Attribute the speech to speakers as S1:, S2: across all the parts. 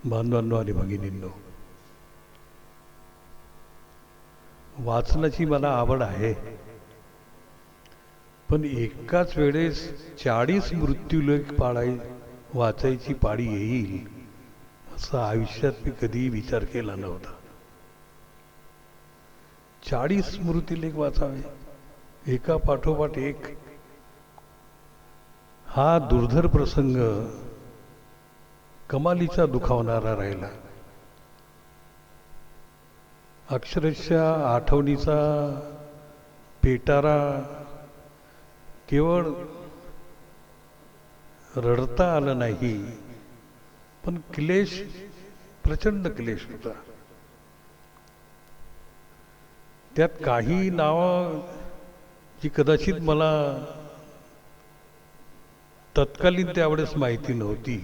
S1: बांधवांनो आणि भगिनींनो, वाचनाची मला आवड आहे, पण एकाच वेळेस 40 मृत्यूलेख वाचायची पाळी येईल असं आयुष्यात मी कधीही विचार केला नव्हता. 40 स्मृतिलेख वाचावे एका पाठोपाठ एक, हा दुर्धर प्रसंग कमालीचा दुखावणारा राहिला. अक्षरशः आठवणीचा पेटारा केवळ रडता आलं नाही, पण क्लेश, प्रचंड क्लेश होता. त्यात काही नावं जी कदाचित मला तत्कालीन त्यावेळेस माहिती नव्हती,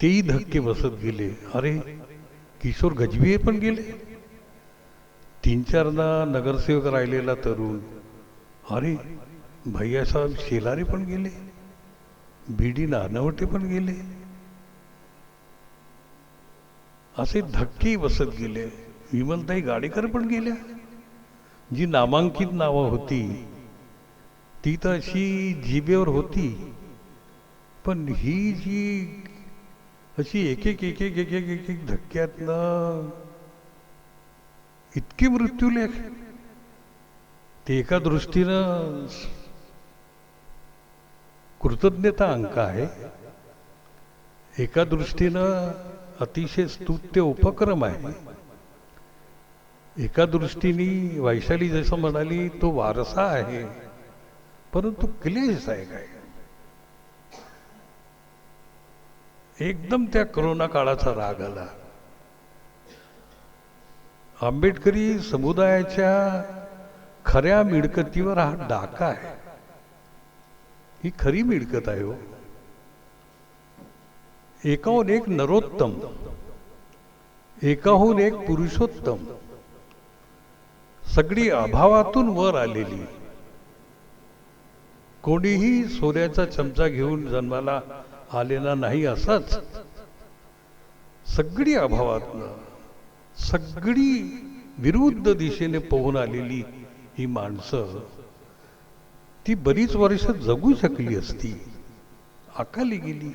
S1: तेही धक्के बसत गेले. अरे, किशोर गजभिये पण गेले, 3-4दा नगरसेवक राहिलेला तरुण, अरे भैयासाहेब शेलारे पण गेले, बीडी नानवटे पण गेले. असे धक्के बसत गेले. विमलताई गाडेकर पण गेल्या. जी नामांकित नावं होती ती तर अशी जिभेवर होती, पण ही जी अशी एक एक एक एक एक एक एक एक धक्क्यातनं इतके मृत्यूलेख, ते एका दृष्टीनं कृतज्ञता अंक आहे, एका दृष्टीनं अतिशय स्तुत्य उपक्रम आहे, एका दृष्टीने वैशाली जसं म्हणाली तो वारसा आहे, परंतु क्लेश आहे काय. एकदम त्या कोरोना काळाचा राग आला. आंबेडकरी समुदायाच्या खऱ्या मिळकतीवर हा डाका आहे. ही खरी मिळकत आहे हो. एकाहून एक नरोत्तम, एकाहून एक पुरुषोत्तम, सगळी अभावातून वर आलेली. कोणीही सोन्याचा चमचा घेऊन जन्माला आलेला नाही, असाच सगळी अभावातनं, सगळी विरुद्ध दिशेने पोहून आलेली ही माणसं, ती बरीच वर्ष जगू शकली असती, अकाली गेली.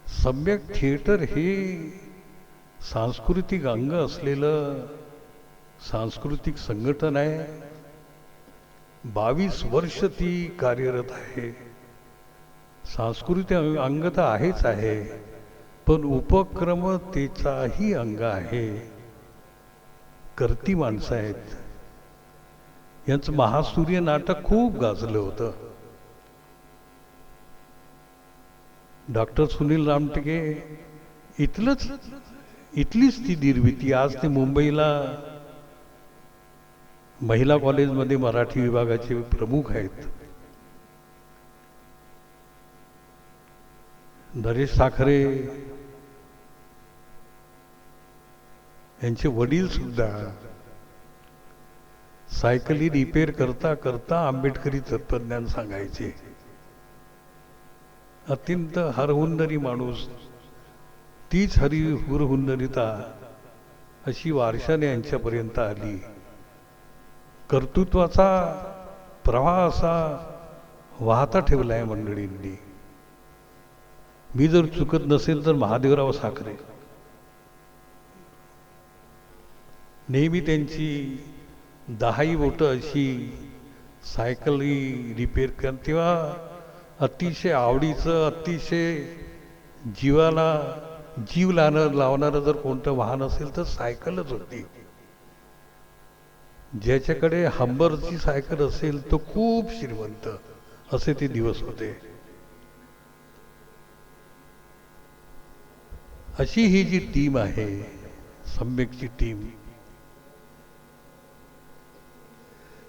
S1: सम्यक थिएटर हे सांस्कृतिक अंग असलेलं सांस्कृतिक संघटन आहे. 22 वर्ष ती कार्यरत आहे. सांस्कृतिक अंग तर आहेच आहे, पण उपक्रमतेचाही अंग आहे. करती माणसं आहेत. यांचं महासूर्य नाटक खूप गाजलं होतं. डॉक्टर सुनील रामटेके इथलीच ती निर्मिती. आज ते मुंबईला महिला कॉलेजमध्ये मराठी विभागाचे प्रमुख आहेत. नरेश साखरे यांचे वडील सुद्धा सायकली रिपेअर करता करता आंबेडकरी तत्वज्ञान सांगायचे. अत्यंत हरहुन्नरी माणूस. तीच हुरहुन्नरिता अशी वारशाने यांच्यापर्यंत आली. कर्तृत्वाचा प्रवाह असा वाहता ठेवला आहे मंडळींनी. मी जर चुकत नसेल तर महादेवराव साखरे नेहमी त्यांची 10 बोटं अशी सायकली रिपेअर कर, तेव्हा अतिशय आवडीचं, अतिशय जीवाला जीव लावणारं जर कोणतं वाहन असेल तर सायकलच होती. ज्याच्याकडे हंबरची सायकल असेल तो खूप श्रीमंत, असे ते दिवस होते. अशी ही जी टीम आहे, सम्यकची टीम,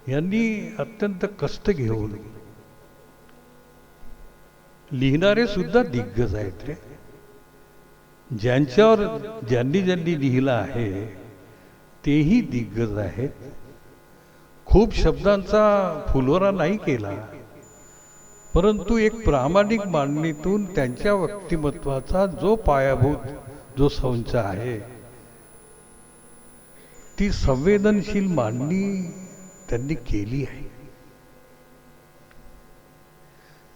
S1: यांनी अत्यंत कष्ट घेऊन, लिहिणारे सुद्धा दिग्गज आहेत रे. ज्यांनी लिहिलं आहे तेही दिग्गज आहेत. खूप शब्दांचा फुलवरा नाही केला, परंतु एक प्रामाणिक मांडणीतून त्यांच्या व्यक्तिमत्वाचा जो पायाभूत जो संच आहे, ती संवेदनशील मांडणी त्यांनी केली आहे.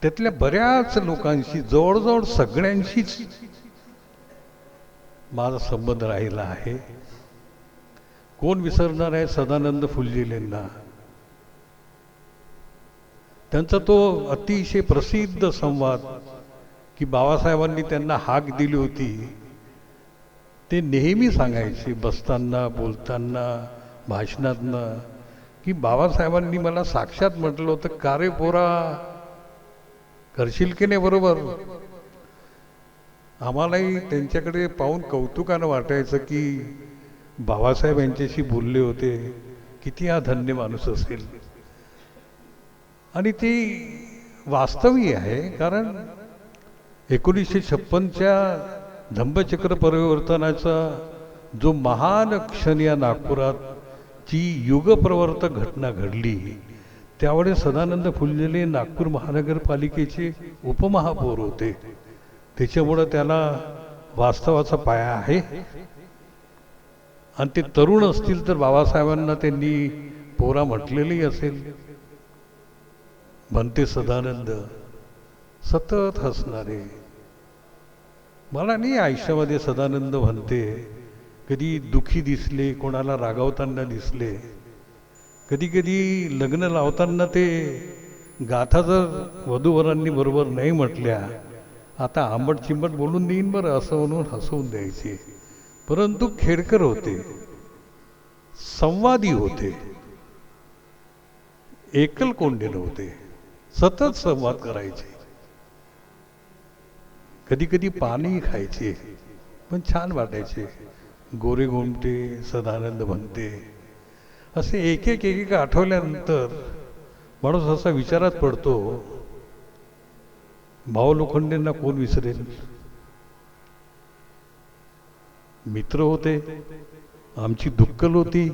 S1: त्यातल्या बऱ्याच लोकांशी, जवळजवळ सगळ्यांशीच माझा संबंध राहिला आहे. कोण विसरणार आहे सदानंद फुलझिलेंना? त्यांचा तो अतिशय प्रसिद्ध संवाद की बाबासाहेबांनी त्यांना हाक दिली होती, ते नेहमी सांगायचे बसताना, बोलताना, भाषणातनं, की बाबासाहेबांनी मला साक्षात म्हटलं होतं, का रे पोरा, करशील की नाही बरोबर? आम्हालाही त्यांच्याकडे पाहून कौतुकानं वाटायचं की बाबासाहेब यांच्याशी बोलले होते, किती हा धन्य माणूस असेल. आणि ती वास्तवी आहे, कारण 1956च्या धम्मचक्र परिवर्तनाचा जो महान क्षण या नागपुरात जी युगप्रवर्तक घटना घडली, त्यावेळेस सदानंद फुलझिले नागपूर महानगरपालिकेचे उपमहापौर होते. त्याच्यामुळं त्याला वास्तवाचा पाया आहे. आणि ते तरुण असतील तर बाबासाहेबांना त्यांनी पोरा म्हटलेलंही असेल. म्हणते सदानंद सतत हसणारे. मला नाही आयुष्यामध्ये सदानंद म्हणते कधी दुखी दिसले, कोणाला रागावताना दिसले, कधी कधी लग्न लावताना ते गाथा जर वधूवरांनी बरोबर नाही म्हटल्या, आता आंबट चिंबट बोलून देईन बरं असं म्हणून हसवून द्यायचे. परंतु खेडकर होते, संवादी होते, एकल कोंडे नव्हते, सतत संवाद करायचे. कधी कधी पाणी खायचे, पण छान वाटायचे. गोरे गोमटे, सदानंद म्हणते, असे एक एक आठवल्यानंतर माणूस असा विचारात पडतो, भाऊ लोखंडेंना कोण विसरेल? मित्र होते, आमची दुक्कल होती.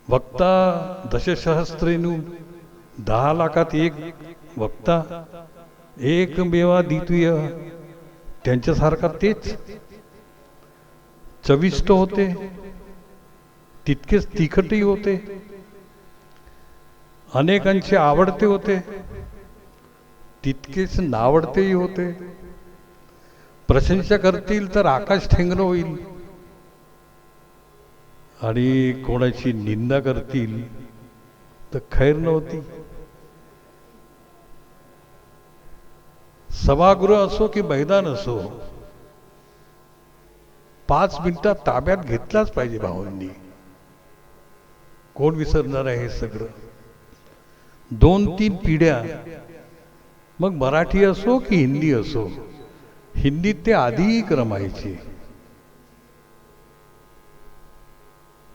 S1: वक्ता दशसहस्रेनु 10 लाखात एक वक्ता, एकमेवा द्वितीय, त्यांच्यासारखा तेच. चविष्ट होते, तितकेच तिखटही होते, अनेकांचे आवडते होते, तितकेच नावडतेही होते. प्रशंसा करतील तर आकाश ठेंगणं होईल, आणि कोणाची निंदा करतील तर खैर नव्हती. सभागृह असो की मैदान असो, 5 मिनिटात ताब्यात घेतलाच पाहिजे भावांनी. कोण विसरणार आहे हे सगळं? 2-3 पिढ्या, मग मराठी असो की हिंदी असो, हिंदीत ते आधीही क्रमायचे.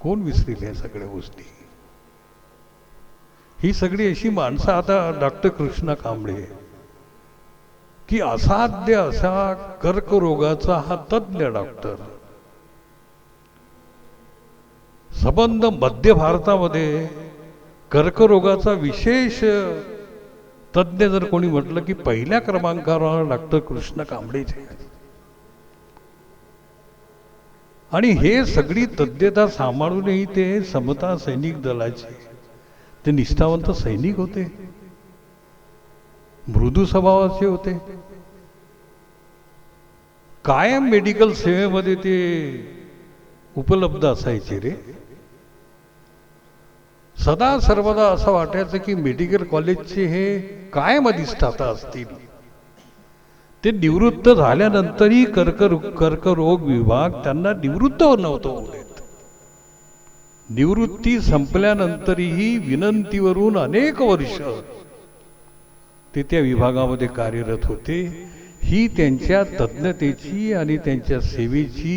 S1: कोण विसरेल या सगळ्या गोष्टी? ही सगळी अशी माणसं. आता डॉक्टर कृष्णा कांबळे की असाध्य असा कर्करोगाचा हा तज्ञ डॉक्टर, संबंध मध्य भारतामध्ये कर्करोगाचा विशेष तज्ञ जर कोणी म्हटलं की पहिल्या क्रमांकावर डॉक्टर कृष्णा कांबळेच आहे. आणि हे सगळी तज्ञता सांभाळूनही ते समता सैनिक दलाचे ते निष्ठावंत सैनिक होते, मृदू स्वभावाचे होते. कायम मेडिकल सेवेमध्ये ते उपलब्ध असायचे रे. सदा सर्वदा असं वाटायचं की मेडिकल कॉलेजचे हे कायम अधिष्ठाता असतील. ते निवृत्त झाल्यानंतरही कर्करोग विभाग त्यांना निवृत्त नव्हतं होऊ देत. निवृत्ती संपल्यानंतरही विनंतीवरून अनेक वर्ष ते त्या विभागामध्ये कार्यरत होते. ही त्यांच्या तज्ञतेची आणि त्यांच्या सेवेची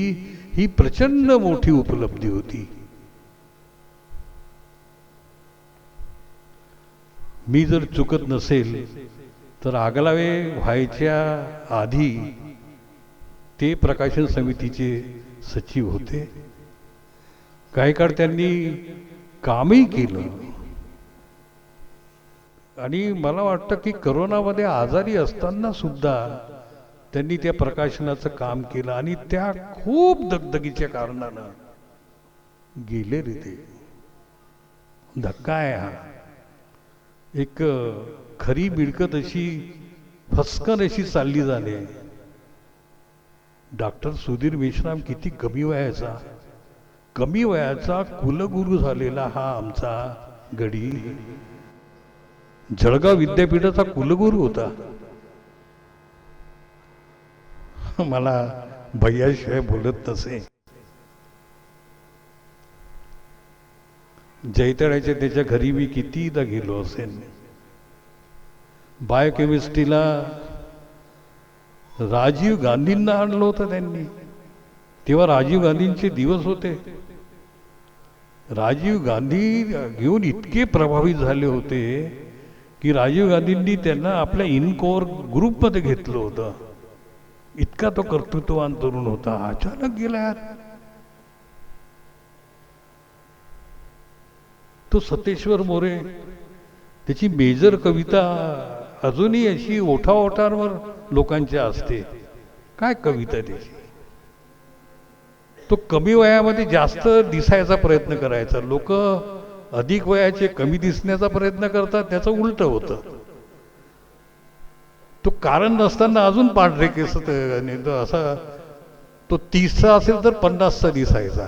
S1: ही प्रचंड मोठी उपलब्धी होती. मी जर चुकत नसेल तर आगलावे व्हायच्या आधी ते प्रकाशन समितीचे सचिव होते. काही काळ त्यांनी कामही केलं. आणि मला वाटतं की करोनामध्ये आजारी असताना सुद्धा त्यांनी त्या प्रकाशनाचं काम केलं आणि त्या खूप दगदगीच्या कारणानं गेले रे ते. धक्का आहे हा. एक खरी मिळकत अशी फसकन अशी चालली झाली. डॉक्टर सुधीर मेश्राम किती कमी वयाचा कुलगुरू झालेला हा आमचा गडी जळगाव विद्यापीठाचा कुलगुरू होता. मला भैयाशिवाय बोलत नसे. जैतळ्याच्या त्याच्या घरी मी कितीदा गेलो असेल. बायोकेमिस्ट्रीला राजीव गांधींना आणलं होतं त्यांनी. तेव्हा राजीव गांधींचे दिवस होते. राजीव गांधी घेऊन इतके प्रभावित झाले होते की राजीव गांधींनी त्यांना आपल्या इनकोर ग्रुपमध्ये घेतलं होतं. इतका तो कर्तृत्ववान तरुण होता. अचानक गेला यार. तो सतेश्वर मोरे, त्याची मेजर कविता अजूनही अशी ओठाओठांवर लोकांच्या असते. काय कविता त्याची. तो कमी वयामध्ये जास्त दिसायचा प्रयत्न करायचा. लोक अधिक वयाचे कमी दिसण्याचा प्रयत्न करतात, त्याचं उलट होतं. तो कारण नसताना अजून पांढरे केस असा तो 30चा असेल तर 50चा दिसायचा.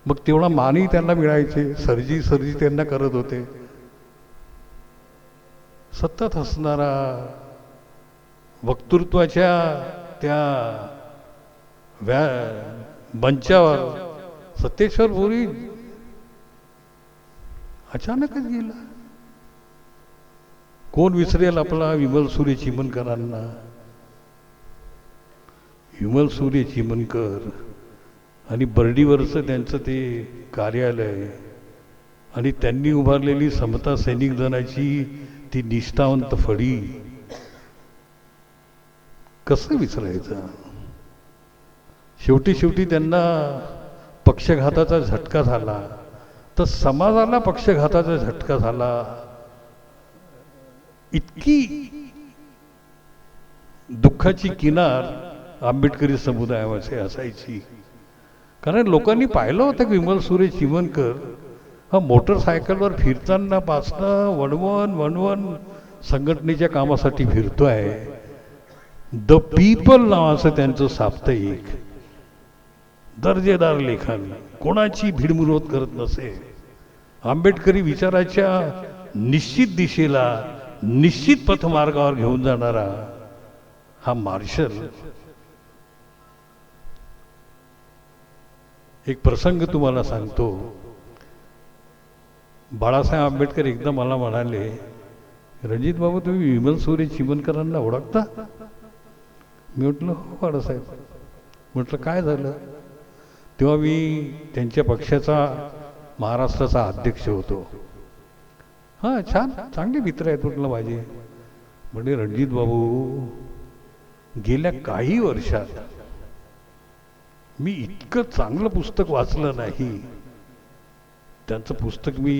S1: मग तेवढा मानही त्यांना मिळायचे. सर्जी त्यांना करत होते. सतत हसणारा, वक्तृत्वाच्या त्या मंचावर सतेश्वर मोरे अचानकच गेला. कोण विसरेल आपला विमल सूर्य चिमणकरांना. विमल सूर्य चिमणकर आणि बर्डीवरचं त्यांचं ते कार्यालय आणि त्यांनी उभारलेली समता सैनिक दलाची ती निष्ठावंत फळी कसं विसरायचं. शेवटी त्यांना पक्षघाताचा झटका झाला, तर समाजाला पक्षघाताचा झटका झाला. इतकी दुःखाची किनार आंबेडकरी समुदायामध्ये असायची. कारण लोकांनी पाहिलं होतं की विमल सूर्य चिमणकर हा मोटरसायकलवर फिरताना पासनं वणवण संघटनेच्या कामासाठी फिरतोय. द पीपल नावाचं त्यांचं साप्ताहिक, दर्जेदार लेखन, कोणाची भिडमुरोध करत नसे. आंबेडकरी विचाराच्या निश्चित दिशेला, निश्चित पथमार्गावर घेऊन जाणारा हा मार्शल. एक प्रसंग तुम्हाला सांगतो. बाळासाहेब आंबेडकर एकदा मला म्हणाले, रणजित बाबू तुम्ही विमल सूर्य चिमणकरांना ओळखता? मी म्हटलं हो बाळासाहेब. म्हटलं काय झालं? तेव्हा मी त्यांच्या पक्षाचा महाराष्ट्राचा अध्यक्ष होतो. हां छान, चांगले मित्र आहेत म्हटलं माझे. म्हणजे रणजित बाबू गेल्या काही वर्षात मी इतकं चांगलं पुस्तक वाचलं नाही. त्यांचं पुस्तक मी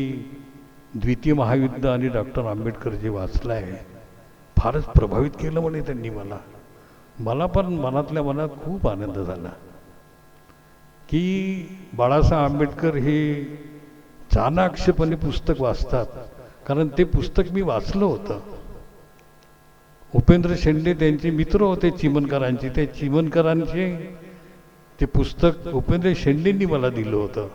S1: द्वितीय महायुद्ध आणि डॉक्टर आंबेडकर जे वाचलं आहे, फारच प्रभावित केलं म्हणे त्यांनी मला पण मनातल्या मनात खूप आनंद झाला की बाळासाहेब आंबेडकर हे चाणाक्षपणे पुस्तक वाचतात. कारण ते पुस्तक मी वाचलं होतं. उपेंद्र शेंडे त्यांचे मित्र होते चिमणकरांचे. ते चिमणकरांचे ते पुस्तक उपेंद्र शेंडेंनी मला दिलं होतं.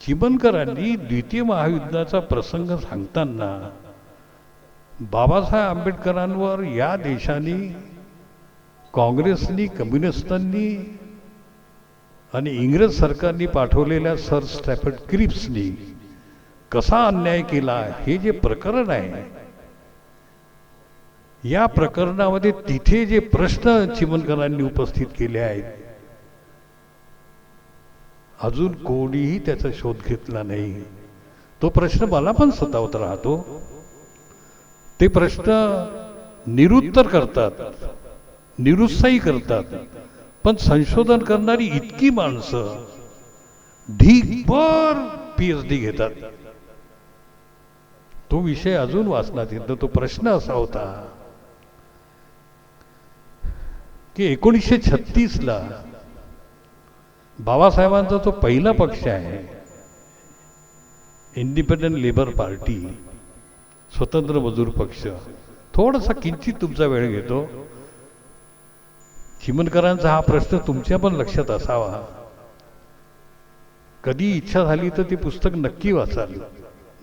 S1: चिमणकरांनी द्वितीय महायुद्धाचा प्रसंग सांगताना बाबासाहेब आंबेडकरांवर या देशाने, काँग्रेसनी, कम्युनिस्टांनी आणि इंग्रज सरकारने पाठवलेल्या सर स्टॅफर्ड क्रिप्सनी कसा अन्याय केला हे जे प्रकरण आहे, या प्रकरणामध्ये तिथे जे प्रश्न चिमणकरांनी उपस्थित केले आहेत, अजून कोणीही त्याचा शोध घेतला नाही. तो प्रश्न मला पण सतावत राहतो. ते प्रश्न निरुत्तर करतात, निरुत्साही करतात. पण संशोधन करणारी इतकी माणसं ढीगभर PhD घेतात. तो विषय अजून वाचण्यात येतो. तो प्रश्न असा होता की 1936ला बाबासाहेबांचा जो पहिला पक्ष आहे, इंडिपेंडंट लेबर पार्टी, स्वतंत्र मजूर पक्ष, थोडासा किंचित तुमचा वेळ घेतो. चिमनकरांचा हा प्रश्न तुमच्या पण लक्षात असावा. कधी इच्छा झाली तर ते पुस्तक नक्की वाचाल,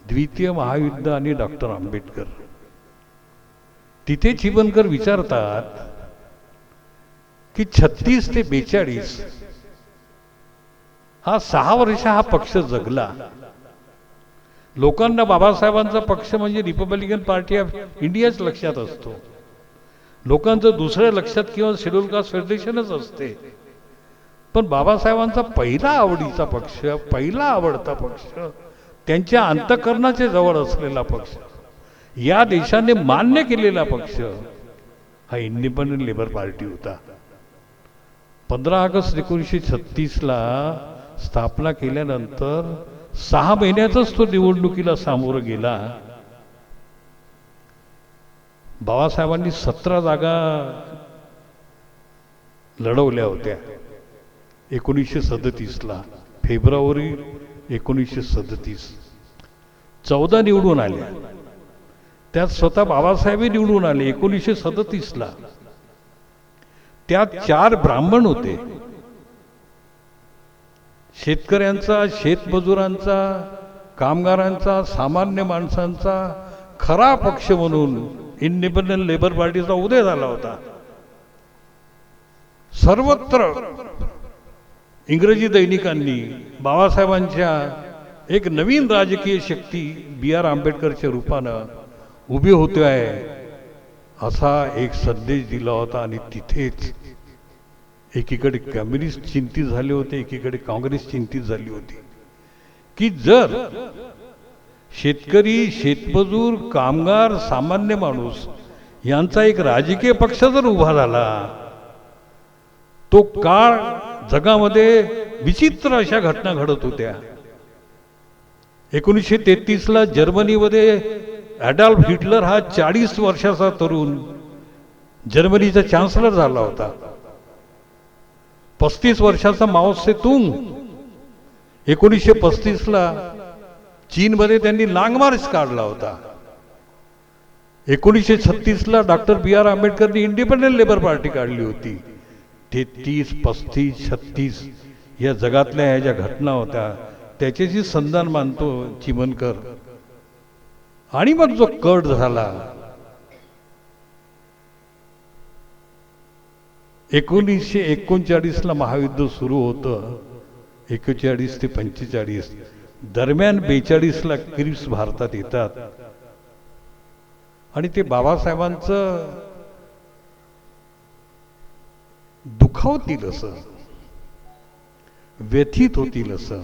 S1: द्वितीय महायुद्ध आणि डॉक्टर आंबेडकर. तिथे चिमनकर विचारतात की 36 ते 42 हा 6 वर्ष हा पक्ष जगला. लोकांना बाबासाहेबांचा पक्ष म्हणजे रिपब्लिकन पार्टी ऑफ इंडियाच लक्षात असतो. लोकांचं दुसऱ्या लक्षात किंवा शेड्यूल कास्ट फेडरेशनच असते. पण बाबासाहेबांचा पहिला आवडीचा पक्ष, पहिला आवडता पक्ष, त्यांच्या अंतःकरणाच्या जवळ असलेला पक्ष, या देशाने मान्य केलेला पक्ष हा इंडिपेंडंट लेबर पार्टी होता. 15 ऑगस्ट 1936ला स्थापना केल्यानंतर 6 महिन्यातच तो निवडणुकीला सामोरं गेला. बाबासाहेबांनी 17 जागा लढवल्या होत्या 1937ला, फेब्रुवारी 1937. 14 निवडून आल्या. त्यात स्वतः बाबासाहेब निवडून आले 1937ला. त्यात 4 ब्राह्मण होते. शेतकऱ्यांचा, शेतमजुरांचा, कामगारांचा, सामान्य माणसांचा खरा पक्ष म्हणून इंडिपेंडंट लेबर पार्टीचा उदय झाला होता. सर्वत्र इंग्रजी दैनिकांनी बाबासाहेबांच्या एक नवीन राजकीय शक्ती B.R. आंबेडकरच्या रूपानं उभी होते आहे असा एक संदेश दिला होता. आणि तिथेच एकीकडे कम्युनिस्ट चिंतित झाले होते, एकीकडे काँग्रेस चिंतित झाली होती की जर शेतकरी, शेतमजूर, कामगार, सामान्य माणूस यांचा एक राजकीय पक्ष जर उभा झाला, तो काळ जगामध्ये विचित्र अशा घटना घडत होत्या. 1933ला जर्मनीमध्ये ॲडॉल्फ हिटलर हा 40 वर्षाचा तरुण जर्मनीचा चान्सलर झाला होता. 35 वर्षाचा माओ त्से तुंग 1935ला चीनमध्ये त्यांनी लाँग मार्च काढला होता. 1936ला डॉक्टर B.R. आंबेडकरनी इंडिपेंडंट लेबर पार्टी काढली होती. 33, 35, 36 या जगातल्या ह्या ज्या घटना होत्या त्याच्याशी संधान मानतो चिमनकर. आणि मग जो कट झाला 1939ला महायुद्ध सुरू होतं. 41 ते 45 दरम्यान 42ला क्रिप्स भारतात येतात आणि ते बाबासाहेबांचं दुखावतील असं, व्यथित होतील असं,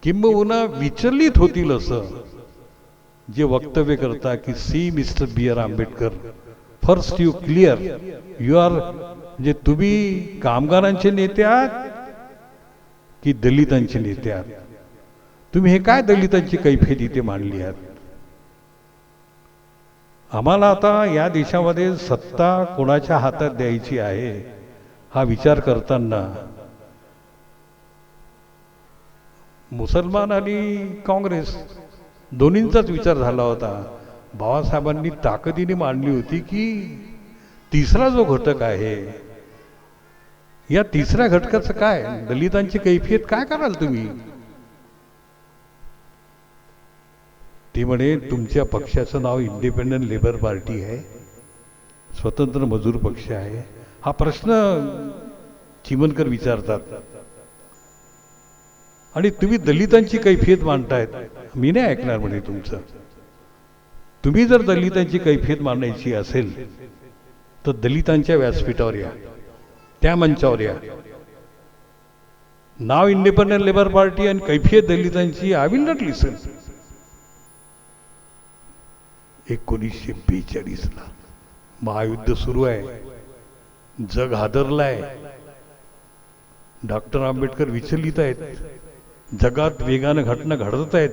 S1: किंबहुना विचलित होतील असं जे वक्तव्य करता की सी mister B.R. Ambedkar, first you clear you are, म्हणजे तुम्ही कामगारांचे नेते आहात की दलितांचे नेते आहात? तुम्ही हे काय दलितांची कैफियत इथे मांडली आहात? आम्हाला आता या देशामध्ये सत्ता कोणाच्या हातात द्यायची आहे हा विचार करताना मुसलमान आणि काँग्रेस दोन्हींचाच विचार झाला होता. बाबासाहेबांनी ताकदीने मांडली होती की तिसरा जो घटक आहे, या तिसऱ्या घटकाचं काय, दलितांची कैफियत काय कराल तुम्ही? ती म्हणे तुमच्या पक्षाचं नाव इंडिपेंडंट लेबर पार्टी आहे, स्वतंत्र मजूर पक्ष आहे. हा प्रश्न चिमनकर विचारतात आणि तुम्ही दलितांची कैफियत मांडतायत. मी नाही ऐकणार म्हणे तुमचं. तुम्ही जर दलितांची कैफियत मांडायची असेल तर दलितांच्या व्यासपीठावर या, त्या मंचावर या. नाव इंडिपेंडंट लेबर पार्टी आणि कैफियत दलितांची, आय विल नॉट लिसन. 1942ला महायुद्ध सुरू आहे, जग हादरलाय, डॉक्टर आंबेडकर विचलित आहेत, जगात वेगानं घटना घडत आहेत.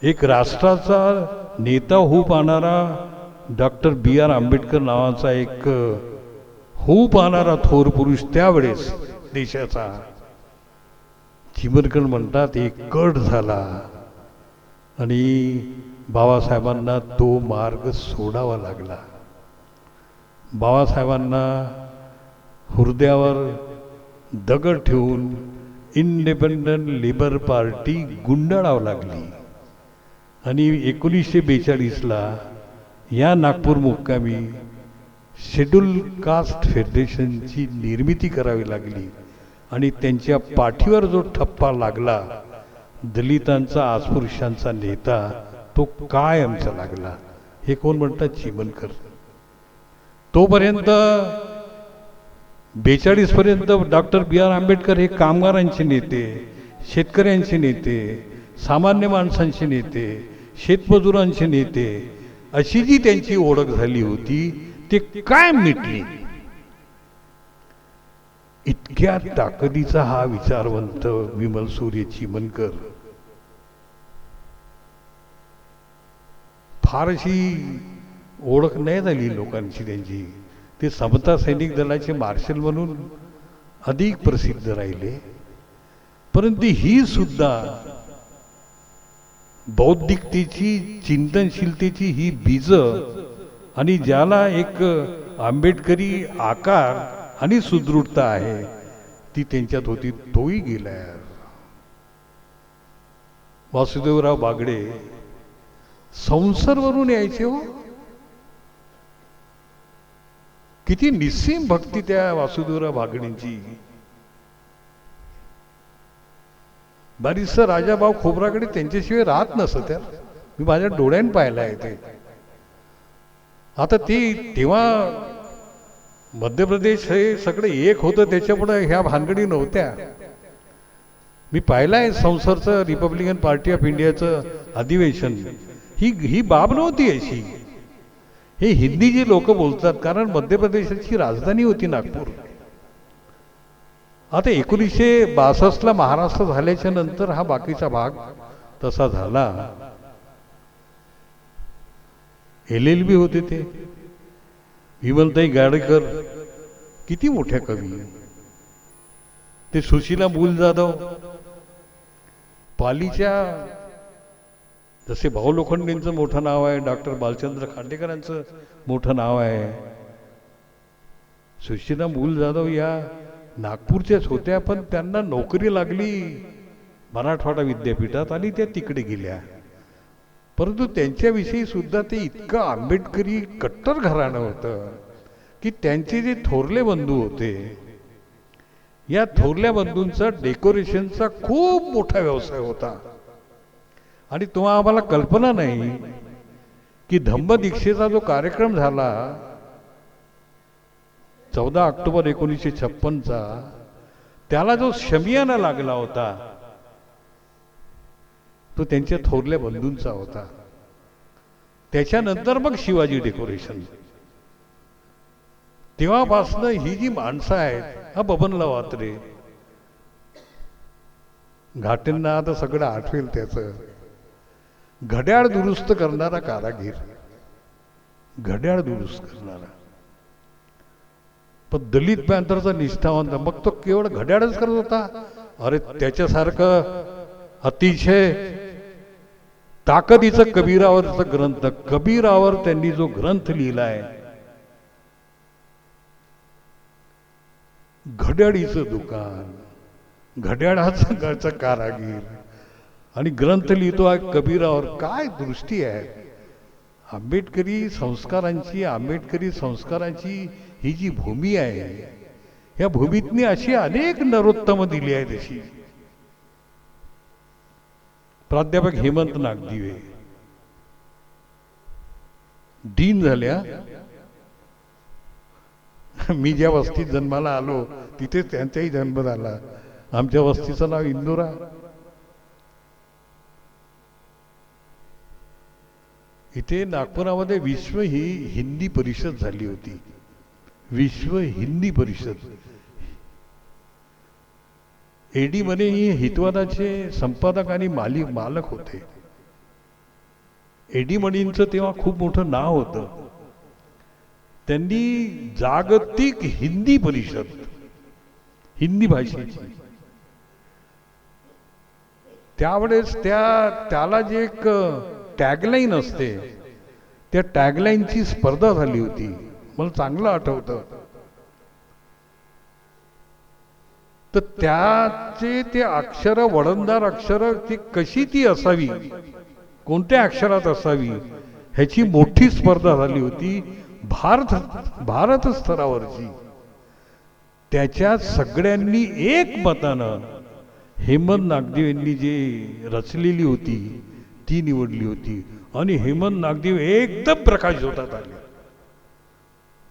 S1: एक राष्ट्राचा नेता होऊ पाहणारा डॉक्टर बी आर आंबेडकर नावाचा एक होऊ पाहणारा थोर पुरुष त्यावेळेस देशाचा, चिमणकर म्हणतात एक कट झाला आणि बाबासाहेबांना तो मार्ग सोडावा लागला. बाबासाहेबांना हृदयावर दगड ठेवून इंडिपेंडंट लेबर पार्टी गुंडाळावं लागली आणि 1942ला या नागपूर मुक्कामी शेड्यूल कास्ट फेडरेशनची निर्मिती करावी लागली आणि त्यांच्या पाठीवर जो ठप्पा लागला दलितांचा अस्पृश्यांचा नेता तो कायमचा लागला. हे कोण म्हणतात? चिमणकर. तोपर्यंत 42 पर्यंत डॉक्टर बी आर आंबेडकर हे कामगारांचे नेते, शेतकऱ्यांचे नेते, सामान्य माणसांचे नेते, शेतमजुरांचे नेते अशी जी त्यांची ओळख झाली होती ते काय मिटली. इतक्या ताकदीचा हा विचारवंत विमल सूर्य चिमणकर फारशी ओळख नाही झाली लोकांची त्यांची. ते समता सैनिक दलाचे मार्शल म्हणून अधिक प्रसिद्ध राहिले. परंतु ही सुद्धा बौद्धिकतेची, चिंतनशीलतेची ही बीज आणि ज्याला एक आंबेडकरी आकार आणि सुदृढता आहे ती त्यांच्यात होती. तोही गेलाय. वासुदेवराव बागडे संसारवरून यायचे हो. किती निस्सीम भक्ती त्या वासुदेवराव बागडेंची. बरीचसं राजाभाऊ खोबराकडे त्यांच्याशिवाय राहत नसत. मी माझ्या डोळ्याने पाहिलं आहे ते. आता ती तेव्हा मध्य प्रदेश हे सगळे एक होतं, त्याच्यापुढे ह्या भानगडी नव्हत्या. मी पाहिलं आहे संसदचं, रिपब्लिकन पार्टी ऑफ इंडियाचं अधिवेशन. ही बाब नव्हती अशी. हे हिंदी जे लोक बोलतात, कारण मध्य प्रदेशाची राजधानी होती नागपूर. आता 1962ला महाराष्ट्र झाल्याच्या नंतर हा बाकीचा भाग तसा झाला. LLB होते ते. विमलताई गाडेकर किती मोठ्या कवी. ते सुशीला मूल जाधव पालीच्या, जसे भाऊ लोखंडेंचं मोठं नाव आहे, डॉक्टर बालचंद्र खांडेकरांचं मोठं नाव आहे. सुशीला मूल जाधव या नागपूरच्याच होत्या, पण त्यांना नोकरी लागली मराठवाडा विद्यापीठात आणि त्या तिकडे गेल्या. परंतु त्यांच्याविषयी सुद्धा ते इतकं आंबेडकरी कट्टर घराणं होतं की त्यांचे जे थोरले बंधू होते, या थोरल्या बंधूंचा डेकोरेशनचा खूप मोठा व्यवसाय होता. आणि तेव्हा आम्हाला कल्पना नाही की धम्मदीक्षेचा जो कार्यक्रम झाला 14 ऑक्टोबर 1956चा, त्याला जो शमियाना लागला होता तो त्यांच्या थोरल्या बंधूंचा होता. त्याच्यानंतर मग शिवाजी डेकोरेशन. तेव्हापासनं ही जी माणसं आहेत, हा बबनराव अत्रे, घाटेंना आता सगळं आठवेल त्याचं, घड्याळ दुरुस्त करणारा कारागीर, घड्याळ दुरुस्त करणारा. पण दलित पॅंथरचा निष्ठावंत, मग तो केवळ घड्याळच करत होता. अरे त्याच्यासारखं अतिशय ताकदीचं कबीरावरचा ग्रंथ, कबीरावर त्यांनी जो ग्रंथ लिहिलाय, घड्याळीचं दुकान, घड्याळाचा कारागीर आणि ग्रंथ लिहितो आहे कबीरावर. काय दृष्टी आहे आंबेडकरी संस्कारांची. आंबेडकरी संस्कारांची ही जी भूमी आहे, या भूमीतनी अशी अनेक नरोत्तम दिली आहेत. अशी प्राध्यापक हेमंत नागदिवे डीन झाल्या. मी ज्या वस्तीत जन्माला आलो तिथे त्यांचाही जन्म झाला. आमच्या वस्तीचं नाव इंदोरा. इथे नागपुरामध्ये विश्व ही हिंदी परिषद झाली होती. विश्व हिंदी परिषद. AD म्हणे ही हितवादाचे संपादक आणि मालक होते. एडी मणींचं तेव्हा खूप मोठं नाव होतं. त्यांनी जागतिक हिंदी परिषद, हिंदी भाषेची, त्यावेळेस त्याला जे एक टॅगलाईन असते, त्या टॅगलाईनची स्पर्धा झाली होती. मला चांगलं आठवतं. तर त्याचे ते अक्षर, वळणदार अक्षर, ती कशी ती असावी, कोणत्या अक्षरात असावी, ह्याची मोठी स्पर्धा झाली होती भारत स्तरावरची. त्याच्यात सगळ्यांनी एक मतानं हेमंत नागदेव यांनी जे रचलेली होती ती निवडली होती. आणि हेमंत नागदेव एकदम प्रकाश होतात आले.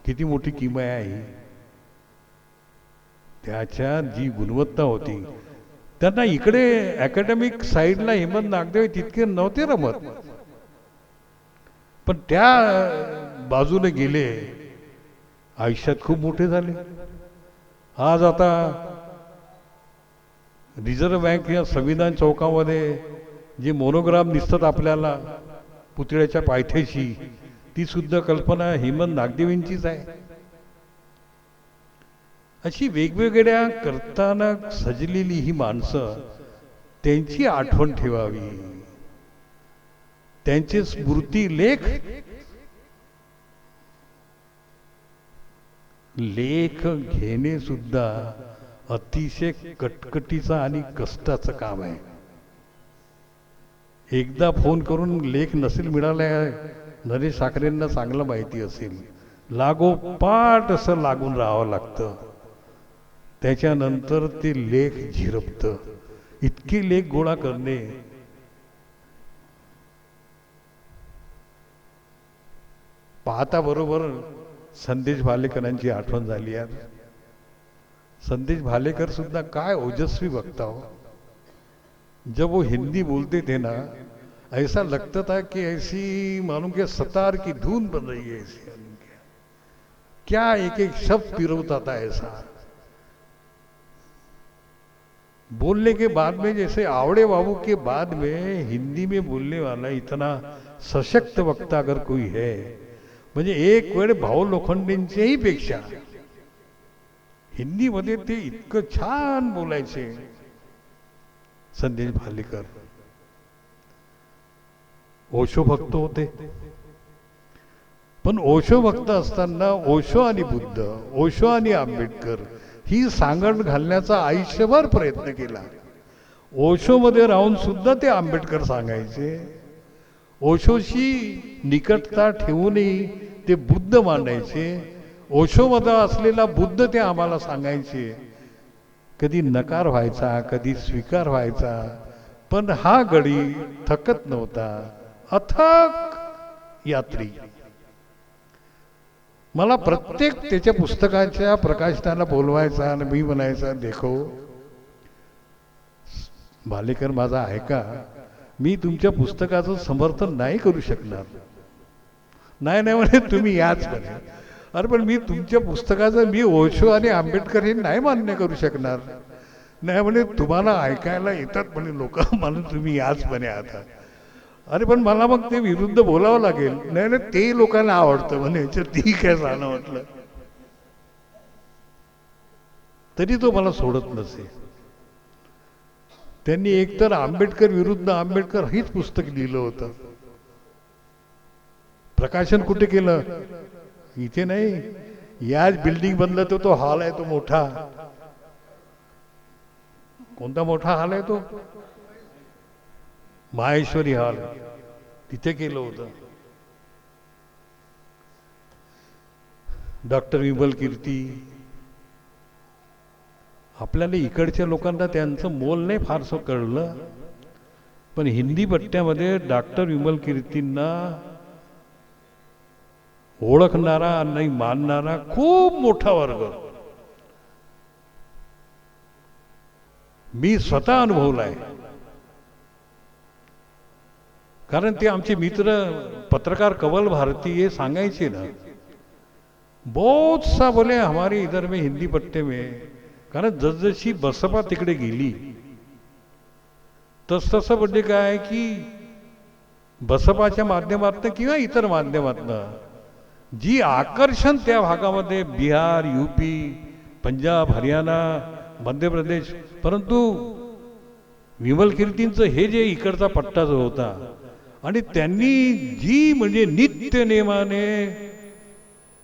S1: किती मोठी किमया आहे. त्याच्यात जी गुणवत्ता होती, त्यांना इकडे अकॅडमिक साईडला हेमंत नागदेव तितके नव्हते रमत, पण त्या बाजूने गेले, आयुष्यात खूप मोठे झाले. आज आता रिझर्व्ह बँक या संविधान चौकामध्ये जे मोनोग्राम दिसतात आपल्याला पुतळ्याच्या पायथ्याशी, ती सुद्धा कल्पना हेमंत नागदेवींचीच आहे. अशी वेगवेगळ्या करताना सजलेली ही माणसं, त्यांची आठवण ठेवावी, त्यांचे स्मृती लेख घेणे सुद्धा अतिशय कटकटीचं आणि कष्टाचं काम आहे. एकदा फोन करून लेख नसेल मिळाला, नरेश ठाकरेंना चांगलं माहिती असेल, लागोपाठ असं लागून राहावं लागतं. त्याच्यानंतर ते लेख झिरपतं. इतके लेख गोळा करणे पाहता बरोबर संदेश भालेकरांची आठवण झाली. यार, संदेश भालेकर सुद्धा काय ओजस्वी वक्ता हो. जब वो हिंदी बोलते थे ना, ऐसा लगता था कि ऐसी मालूम के सतार की धुन बन रही है ऐसी. क्या एक एक शब्द पिरोता था ऐसा. बोलने के बाद में, जैसे आवड़े बाबू के बाद में हिंदी में बोलने वाला इतना सशक्त वक्ता अगर कोई है, म्हणजे एक वेळ भाऊ लोखंडेंच्याही पेक्षा हिंदीमध्ये ते इतकं छान बोलायचे संदेश भालेकर. ओशो भक्त होते, पण ओशो भक्त असताना ओशो आणि बुद्ध, ओशो आणि आंबेडकर ही सांगड घालण्याचा आयुष्यभर प्रयत्न केला. ओशो मध्ये राहून सुद्धा ते आंबेडकर सांगायचे. ओशोशी निकटता ठेवूनही ते बुद्ध मांडायचे. ओशोमध्ये असलेला बुद्ध ते आम्हाला सांगायचे. कधी नकार व्हायचा, कधी स्वीकार व्हायचा, पण हा गडी थकत नव्हता. अथक यात्री. मला प्रत्येक त्याच्या पुस्तकाच्या प्रकाशनाला बोलवायचा आणि मी म्हणायचा, देखो भालेकर माझा ऐका, मी तुमच्या पुस्तकाचं समर्थन नाही करू शकणार. नाही नाही म्हणे, तुम्ही याच म्हणे. अरे पण मी तुमच्या पुस्तकाचं, मी ओशो आणि आंबेडकर हे नाही मान्य करू शकणार. नाही म्हणे, तुम्हाला ऐकायला येतात म्हणे लोक, म्हणून तुम्ही याच म्हणे आता. अरे पण मला मग ते विरुद्ध बोलावं लागेल. नाही नाही, ते लोकांना आवडतं म्हणे. ठीक आहे झालं म्हटलं. तरी तो मला सोडत नसे. त्यांनी एकतर आंबेडकर विरुद्ध आंबेडकर हीच पुस्तक लिहिलं होतं. प्रकाशन कुठे केलं? इथे नाही, याच बिल्डिंग मधला तो हॉल आहे, तो मोठा. कोणता मोठा हॉल आहे तो? माहेश्वरी हॉल, तिथे केलं होतं. डॉक्टर विमल कीर्ती. आपल्याला इकडच्या लोकांना त्यांचं मोल नाही फारसं कळलं, पण हिंदी पट्ट्यामध्ये डॉक्टर विमल कीर्तींना ओळखणारा आणि मानणारा खूप मोठा वर्ग मी स्वतः अनुभवलाय. कारण ते आमचे मित्र पत्रकार कवल भारती ये सांगायचे ना, बहुत सा बोले हमारे इधर में हिंदी पट्टे में. कारण जसजशी बसपा तिकडे गेली तस तसं म्हणजे काय की बसपाच्या माध्यमातून किंवा इतर माध्यमातून जी आकर्षण त्या भागामध्ये बिहार, यूपी, पंजाब, हरियाणा, मध्य प्रदेश, परंतु विमल कीर्तींचं हे जे इकडचा पट्टा जो होता आणि त्यांनी जी म्हणजे नित्य नेमाने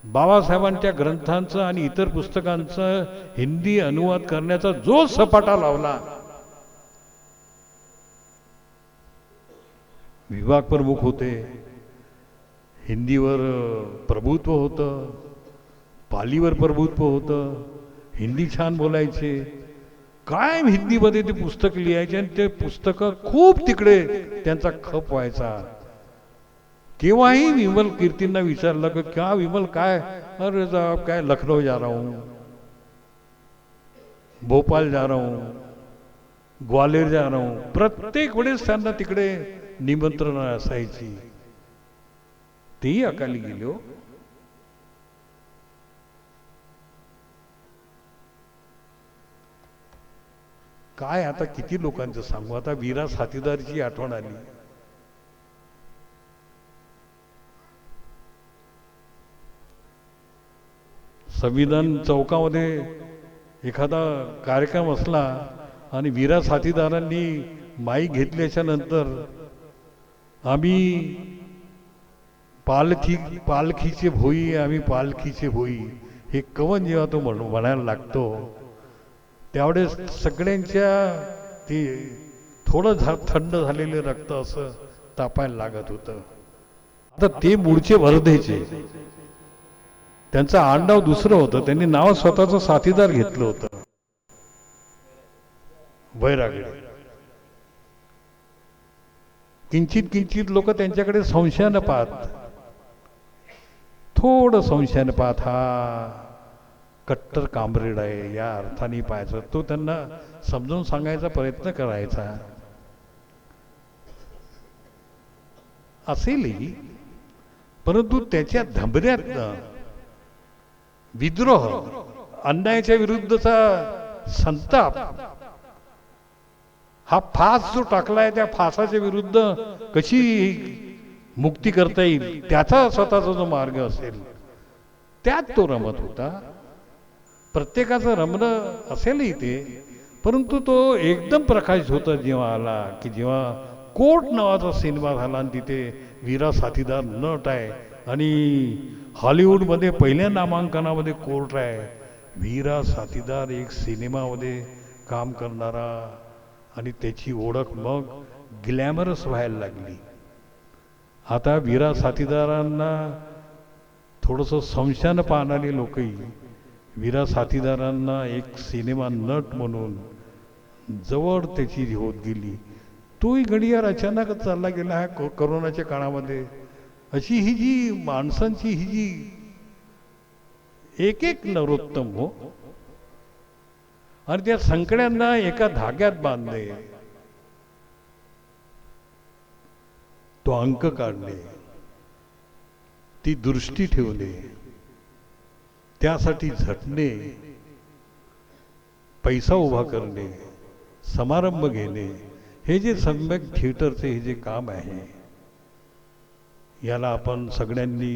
S1: बाबासाहेबांच्या ग्रंथांचं आणि इतर पुस्तकांचं हिंदी अनुवाद करण्याचा जो सपाटा लावला, विभाग प्रमुख होते, हिंदीवर प्रभुत्व होतं, पालीवर प्रभुत्व होतं, हिंदी छान बोलायचे, काय हिंदीमध्ये ते पुस्तक लिहायचे आणि ते पुस्तकं खूप तिकडे त्यांचा खप व्हायचा. केव्हाही विमल कीर्तींना विचारलं की क्या विमल काय, अरे साहब काय लखनऊ जा रहा हूँ, भोपाल जा रहा हूँ, ग्वालेर जा रहा हूँ, प्रत्येक वेळेस त्यांना तिकडे निमंत्रण असायची. तेही अकाली गेले हो. काय आता किती लोकांचं सांगू. आता वीरा साथीदारची आठवण आली. संविधान चौकामध्ये एखादा कार्यक्रम असला आणि वीरा साथीदारांनी माईक घेतल्याच्या नंतर आम्ही पालखीचे भोई, आम्ही पालखीचे भोई, हे कवन जेव्हा तो म्हणायला लागतो त्यावेळेस सगळ्यांच्या ते थोडं थंड झालेले रक्त असं तापायला लागत होतं. आता ते मूळचे वर्धेचे, त्यांचं आडनाव दुसरं होतं, त्यांनी नाव स्वतःचं साथीदार घेतलं होतं, बैरागडे. किंचित किंचित लोक त्यांच्याकडे संशयानं पाहत, थोडं संशयानं पाहत, हा कट्टर कामरेड आहे या अर्थाने पाहायचं. तो त्यांना समजावून सांगायचा प्रयत्न करायचा. असेलही, परंतु त्याच्या धंबऱ्यातनं विद्रोह, अन्यायाच्या विरुद्धचा संताप, हा फास जो टाकलाय त्या फासाच्या विरुद्ध कशी मुक्ती करता येईल त्याचा स्वतःचा जो मार्ग असेल त्यात तो रमत होता. प्रत्येकाचं रमणं असेलही ते, परंतु तो एकदम प्रकाशित होता जेव्हा आला की जेव्हा कोर्ट नावाचा सिनेमा झाला आणि तिथे वीरा साथीदार नट आहे आणि हॉलिवूडमध्ये पहिल्या नामांकनामध्ये कोर्ट आहे. वीरा साथीदार एक सिनेमामध्ये काम करणारा आणि त्याची ओळख मग ग्लॅमरस व्हायला लागली. आता वीरा साथीदारांना थोडंसं संशयानं पाहणारी लोकही वीरा साथीदारांना एक सिनेमा नट म्हणून जवळ त्याची होत गेली. तोही घडियाळ अचानकच चालला गेला ह्या करोनाच्या काळामध्ये. अशी ही जी माणसांची ही जी एक एक नरोत्तम हो, आणि त्या संकड्यांना एका धाग्यात बांधणे, तो अंक काढणे, ती दृष्टी ठेवणे, त्यासाठी झटणे, पैसा उभा करणे, समारंभ घेणे, हे जे सम्यक थिएटरचे हे जे काम आहे, याला आपण सगळ्यांनी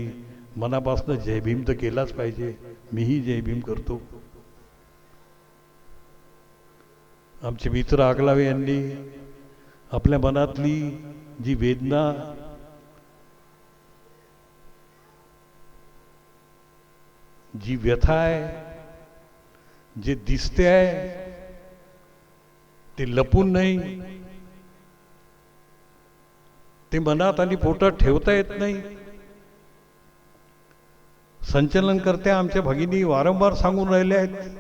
S1: मनापासून जय भीम तर केलाच पाहिजे. मीही जय भीम करतो. आमचे मित्र आगलावे यांनी आपल्या मनातली जी वेदना, जी व्यथा आहे, जे दिसते आहे ते लपून नाही, ते मनात आणि पोटात ठेवता येत नाही. संचलनकर्त्या आमच्या भगिनी वारंवार सांगून राहिले आहेत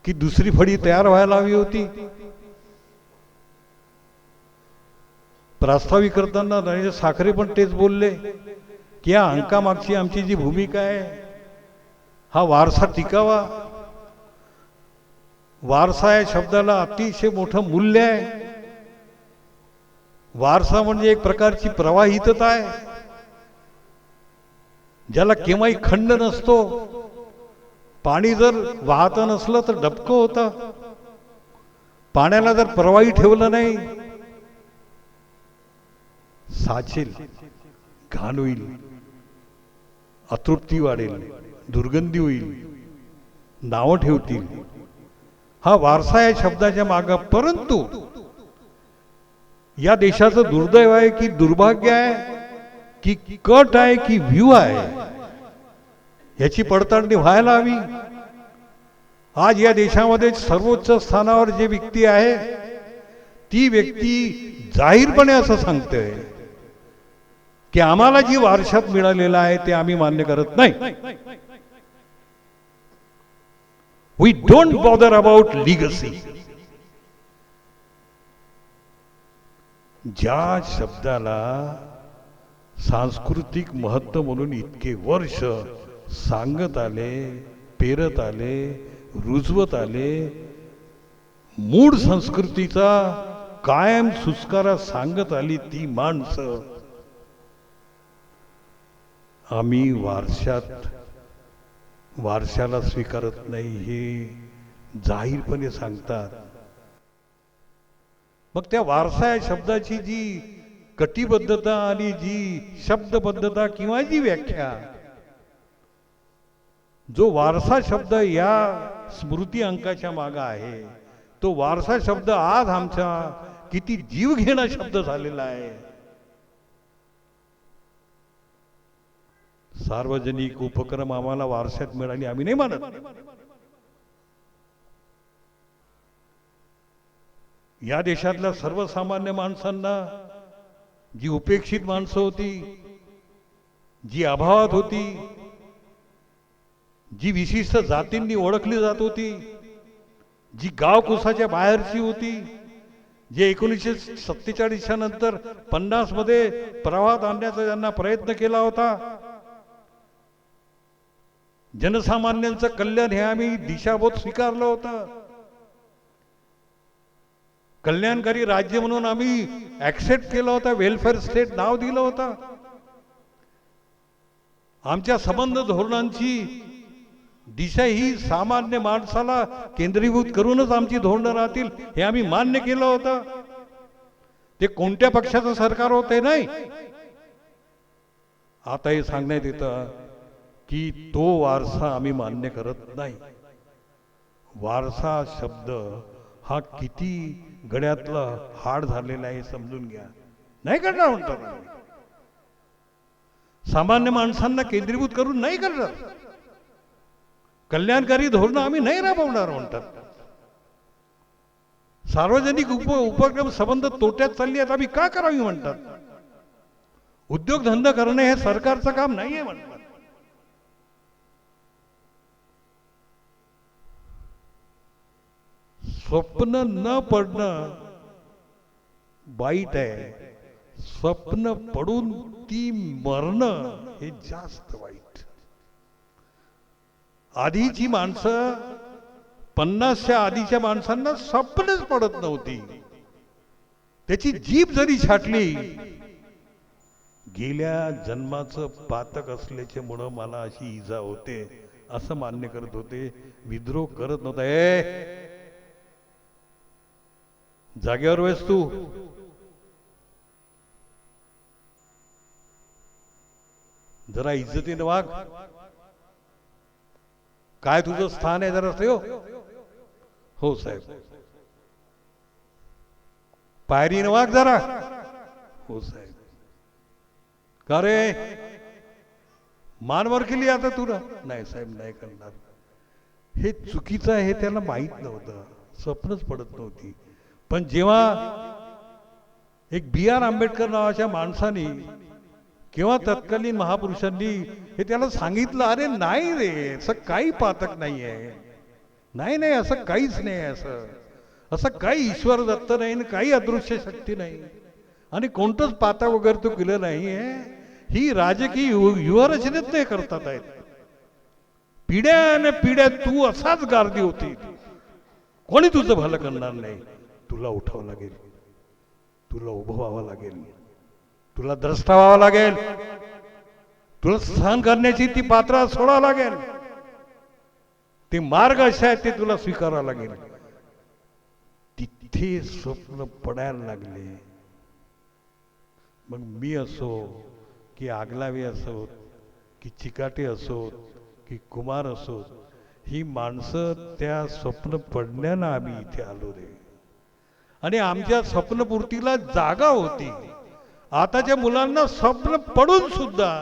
S1: की दुसरी फळी तयार व्हायला हवी होती. प्रास्ताविक करताना राजेश साखरे पण तेच बोलले की या अंकामागची आमची जी भूमिका आहे, हा वारसा टिकावा. वारसा या शब्दाला अतिशय मोठं मूल्य आहे. वारसा म्हणजे एक प्रकारची प्रवाहितता आहे, ज्याला केव्हाही खंड नसतो. पाणी जर वाहत नसलं तर डबकं होतं. पाण्याला जर प्रवाही ठेवलं नाही साचेल, घाण होईल, अतृप्ती वाढेल, दुर्गंधी होईल, नावं ठेवतील. हा वारसा या शब्दाच्या मागे. परंतु या देशाचं दुर्दैव आहे की दुर्भाग्य आहे की कट आहे की व्ह्यू आहे, याची पडताळणी व्हायला हवी. आज या देशामध्ये सर्वोच्च स्थानावर जे व्यक्ती आहे ती व्यक्ती जाहीरपणे असं सांगते की आम्हाला जी वारशात मिळालेलं आहे ते आम्ही मान्य करत नाही. We don't bother about legacy. ज्या शब्दाला सांस्कृतिक महत्व म्हणून इतके वर्ष सांगत आले, पेरत आले, रुजवत आले, मूळ संस्कृतीचा कायम सुस्कारा सांगत आली ती माणसं आम्ही वारशाला स्वीकारत नाही हे जाहीरपणे सांगतात. मग त्या वारसा या शब्दाची जी कटिबद्धता आणि जी शब्दबद्धता किंवा जी व्याख्या, जो वारसा शब्द या स्मृती अंकाच्या मागे आहे, तो वारसा शब्द आज आमचा किती जीव घेणा शब्द झालेला आहे. सार्वजनिक उपक्रम आम्हाला वारशात मिळाली आम्ही नाही मानत. या देशातल्या सर्वसामान्य माणसांना, जी उपेक्षित माणसं होती, जी अभावात होती, जी विशिष्ट जातींनी ओळखली जात होती, जी गाव कुसाच्या बाहेरची होती, जे 1947च्या नंतर 50 मध्ये प्रवाहात आणण्याचा त्यांना प्रयत्न केला होता. जनसामान्यांचं कल्याण हे आम्ही दिशाभूत स्वीकारलं होतं. कल्याणकारी राज्य म्हणून आम्ही ऍक्सेप्ट केलं होतं. वेलफेअर स्टेट नाव दिलं होतं. आमच्या संबंध धोरणांची दिशा ही सामान्य माणसाला केंद्रीभूत करूनच आमची धोरणं राहतील हे आम्ही मान्य केलं होतं. ते कोणत्या पक्षाचं सरकार होते नाही. आता हे सांगण्यात येतं की तो वारसा आम्ही मान्य करत नाही. वारसा शब्द हा किती गळ्यातला हाड झालेला आहे समजून घ्या. नाही करणार म्हणतात. सामान्य माणसांना केंद्रीभूत करून नाही करणार. कल्याणकारी धोरण आम्ही नाही राबवणार म्हणतात. सार्वजनिक उपक्रम संबंध तोट्यात चालली आहेत आम्ही का करावी म्हणतात. उद्योगधंदा करणे हे सरकारचं काम नाहीये म्हणतात. स्वप्न न पडणं वाईट आहे. स्वप्न पडून ती मरणं हे जास्त वाईट. आधीची माणसं 50च्या आधीच्या माणसांना स्वप्नच पडत नव्हती. त्याची जीभ जरी छाटली, गेल्या जन्माचं पातक असल्याचे मुळे मला अशी इजा होते असं मान्य करत होते. विद्रोह करत नव्हता. जागेवर वेस तू जरा इज्जतीने वाग. काय तुझं स्थान आहे जरा ठेव. हो साहेब. पायरीने वाग जरा. हो साहेब. का रे मानवर केली आता तुला. नाही साहेब नाही करणार. हे चुकीचं आहे हे त्याला माहित नव्हतं. स्वप्नच पडत नव्हती. पण जेव्हा एक B.R. आंबेडकर नावाच्या माणसाने किंवा तत्कालीन महापुरुषांनी हे त्याला सांगितलं, अरे नाही रे असं काही पातक नाही आहे. नाही नाही असं काहीच नाही. असं काही ईश्वर दत्त नाही, काही अदृश्य शक्ती नाही आणि कोणतंच पातक वगैरे तो केलं नाही आहे. ही राजकीय व्यूहरचनेत ते करतात आहेत. पिढ्याने पिढ्या तू असाच गारदी होती. कोणी तुझं भलं करणार नाही. तुला उठावं लागेल. तुला उभं व्हावं लागेल. तुला द्रष्टा व्हावं लागेल. तुला सहन करण्याची ती पात्र सोडावं लागेल. ते मार्ग असे आहेत ते तुला स्वीकारावं लागेल. तिथे स्वप्न पडायला लागले. मग मी असो की आगलावे असोत की चिकाटे असोत की कुमार असोत, ही माणसं त्या स्वप्न पडण्यानं आम्ही इथे आलो रे. आणि आमच्या स्वप्नपूर्तीला जागा होती. आताच्या मुलांना स्वप्न पडून सुद्धा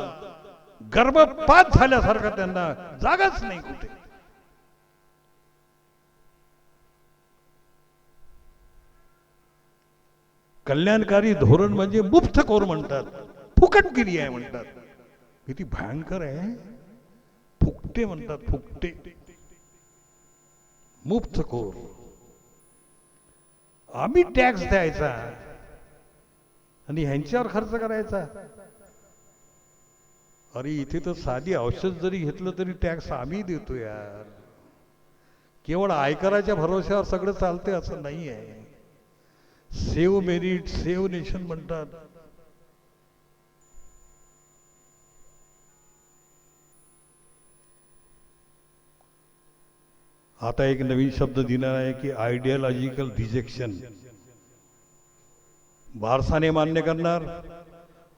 S1: गर्भपात झाल्यासारखं त्यांना जागाच नाही कुठे. कल्याणकारी धोरण म्हणजे मुफ्तखोर म्हणतात, फुकटगिरी आहे म्हणतात. किती भयंकर आहे. फुकटे म्हणतात, फुकटे, मुफ्तखोर. आम्ही टॅक्स द्यायचा आणि ह्यांच्यावर खर्च करायचा. अरे इथे तर साधी औषध जरी घेतलं तरी टॅक्स आम्ही देतो यार. केवळ आयकराच्या भरोश्यावर सगळं चालते असं नाही आहे. सेव्ह मेरिट, सेव्ह नेशन म्हणतात. आता एक नवीन शब्द दिला आहे की आयडियोलॉजिकल रिजेक्शन. वारसाने मान्य करणार,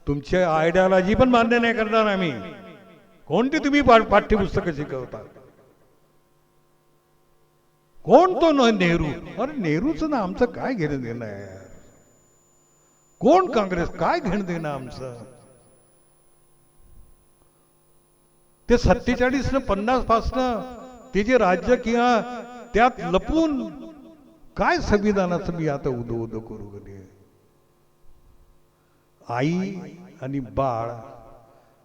S1: तुमच्या आयडियोलॉजी पण मान्य नाही करणार आम्ही. कोणती तुम्ही पाठ्यपुस्तकं शिकवता? कोण तो नेहरू? अरे नेहरूचं ना आमचं काय घेणं देणं आहे? कोण काँग्रेस? काय घेणं देणं आमचं? ते 47 न 50 पासनं ते जे राज्य किंवा त्यात लपून काय संविधानाचं मी आता उदो उदो करू कधी. आई आणि बाळ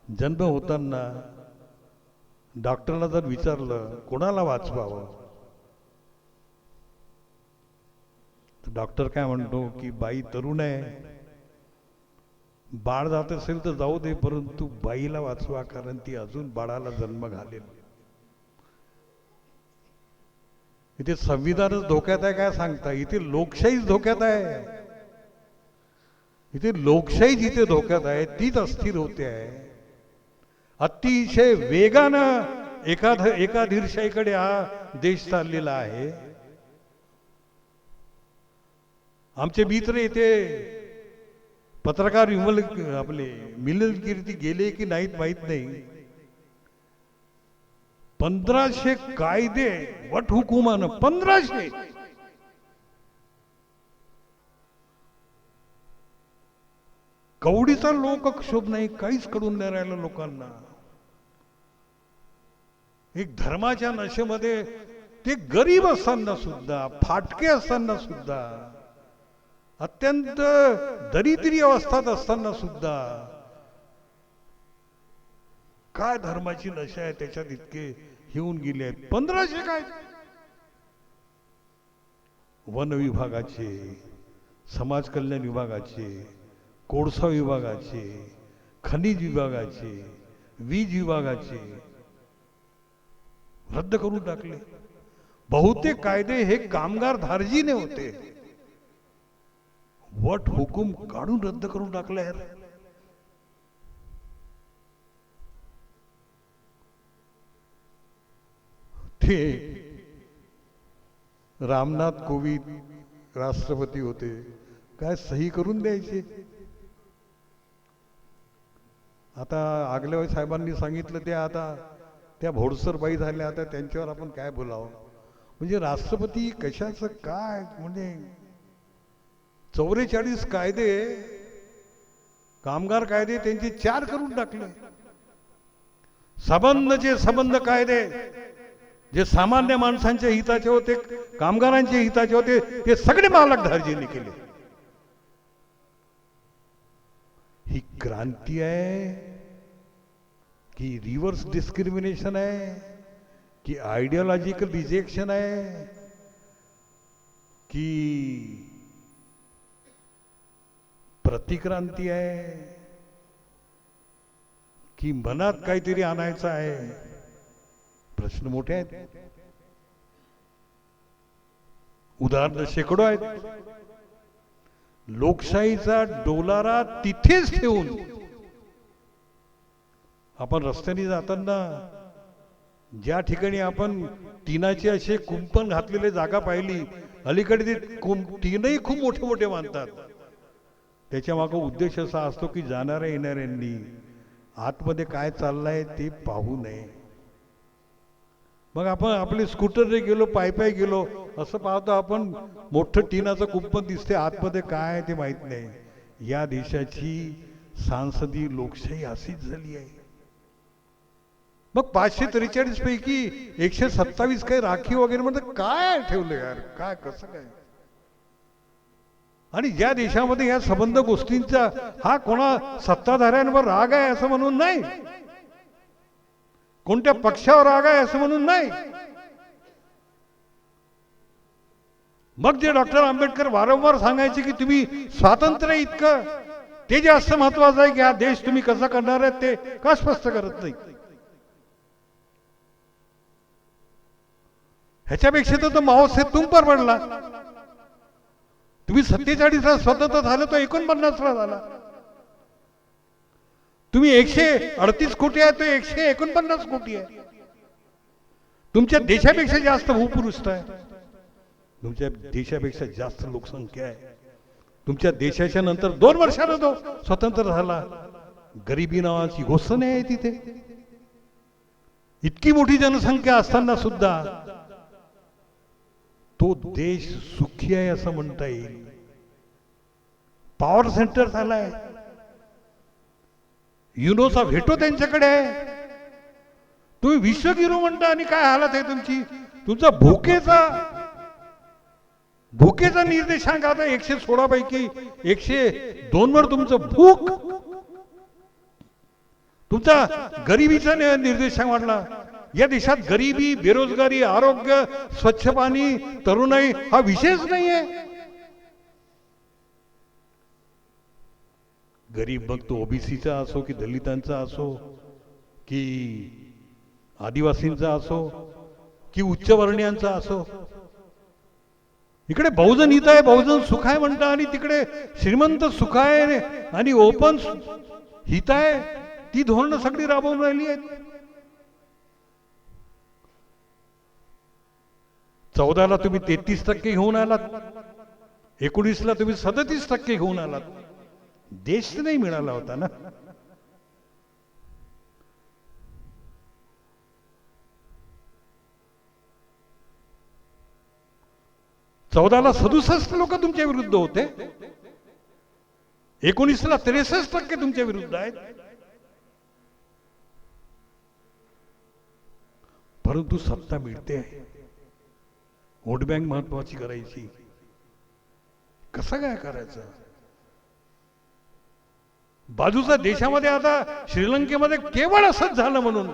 S1: जन्म होताना डॉक्टरला जर विचारलं कोणाला वाचवावं, तर डॉक्टर काय म्हणतो की बाई तरुण आहे, बाळ जात असेल तर जाऊ दे, परंतु बाईला वाचवा कारण ती अजून बाळाला जन्म घालेल. इथे संविधानच धोक्यात आहे काय सांगता? इथे लोकशाहीच धोक्यात आहे. इथे लोकशाही जिथे धोक्यात आहे तीच अस्थिर होते आहे. अतिशय वेगानं एकाधीरशाहीकडे हा देश चाललेला आहे. आमचे मित्र इथे पत्रकार आपले मिलिंद कीर्ती गेले की नाहीत माहित नाही. 1500 कायदे वटहुकुमानं 1500. कवडीचा लोकक्षोभ नाही, काहीच कळून नाही राहिलं लोकांना. एक धर्माच्या नशेमध्ये ते गरीब असताना सुद्धा, फाटके असताना सुद्धा, अत्यंत दरिद्री अवस्थात असताना सुद्धा काय धर्माची नशा आहे त्याच्यात इतके येऊन गेले आहेत. 1500 काय? वन विभागाचे, समाज कल्याण विभागाचे, कोळसा विभागाचे, खनिज विभागाचे, वीज विभागाचे रद्द करून टाकले. बहुतेक कायदे हे कामगार धार्जीने होते. वट हुकूम काढून रद्द करून टाकले. ते रामनाथ कोविंद राष्ट्रपती होते, काय सही करून द्यायचे. आता आगलेवाई साहेबांनी सांगितलं ते आता त्या भोडसर बाई झाल्या, आता त्यांच्यावर आपण काय बोलावं. म्हणजे राष्ट्रपती कशाचं काय, म्हणजे 44 कायदे, कामगार कायदे त्यांचे 4 करून टाकले. संबंध कायदे जे सामान्य माणसांच्या हिताचे होते, कामगारांच्या हिताचे होते, ते सगळे मालकधारजींनी केले. ही क्रांती आहे की रिव्हर्स डिस्क्रिमिनेशन आहे की आयडियोलॉजिकल रिजेक्शन आहे की प्रतिक्रांती आहे की मनात काहीतरी आणायचं आहे? प्रश्न मोठे आहेत. उदाहरण शेकडो आहेत. लोकशाहीचा डोलारा तिथेच ठेवून आपण रस्त्याने जाताना ज्या ठिकाणी आपण टिनाचे असे कुंपण घातलेले जागा पाहिली, अलीकडे ते टिनही खूप मोठे मोठे बांधतात. त्याच्या मागे उद्देश असा असतो की जाणाऱ्या येणाऱ्यांनी आतमध्ये काय चाललंय ते पाहू नये. मग आपण आपले स्कूटरने गेलो, पायी गेलो, असं पाहतो आपण मोठं टिनाचं कुंपण दिसते, आतमध्ये काय आहे ते माहित नाही. या देशाची सांसदीय लोकशाही अशीच झाली आहे. मग 543 पैकी 127 काही राखी वगैरे म्हणजे काय ठेवले यार, काय कसं काय. आणि ज्या देशामध्ये या संबंध गोष्टींचा हा कोणा सत्ताधाऱ्यांवर राग आहे असं म्हणून नाही, कोणत्या पक्षावर राग आहे असं म्हणून नाही. मग जे डॉक्टर आंबेडकर वारंवार सांगायचे की तुम्ही स्वातंत्र्य इतकं ते जास्त महत्वाचं आहे की हा देश तुम्ही कसा करणार आहे ते का स्पष्ट करत नाही. ह्याच्यापेक्षा तर माओ से तुम पर पडला. तुम्ही 47ला स्वतंत्र झालं तर 49ला झाला. तुम्ही 138 कोटी आहे तो 149 कोटी आहे. तुमच्या देशापेक्षा जास्त भूपुरुष आहे, तुमच्या देशापेक्षा जास्त लोकसंख्या आहे. तुमच्या देशाच्या नंतर 2 वर्षानं तो स्वतंत्र झाला. गरिबी नावाची गोष्ट नाही आहे तिथे. इतकी मोठी जनसंख्या असताना सुद्धा तो देश सुखी आहे असं म्हणता येईल. पॉवर सेंटर झालाय, युनोचा व्हेटो त्यांच्याकडे आहे. तुम्ही विश्वगिरू म्हणता आणि काय हालत आहे तुमची. तुमचा भूकेचा निर्देशांक आता 116 पैकी 102 वर तुमचं भूक. तुमचा गरिबीचा निर्देशांक वाढला. या देशात गरिबी, बेरोजगारी, आरोग्य, स्वच्छ पाणी, तरुणाई हा विषयच नाहीये. गरीब मग तो ओबीसीचा असो की दलितांचा असो की आदिवासींचा असो की उच्चवर्णीयांचा असो. इकडे बहुजन हित आहे, बहुजन सुख आहे म्हणता आणि तिकडे श्रीमंत सुख आहे आणि ओपन हित आहे. ती धोरणं सगळी राबवून राहिली आहेत. 14ला तुम्ही 33% घेऊन आलात, 19ला तुम्ही 37% घेऊन आलात. देश नाही मिळाला होता ना. चौदाला 67 लोक तुमच्या विरुद्ध होते, 19ला 63% तुमच्या विरुद्ध आहेत. परंतु सत्ता मिळते, वोट बँक महत्वाची करायची. कसं काय करायचं. बाजूच्या देशामध्ये आता श्रीलंकेमध्ये केवळ असंच झालं म्हणून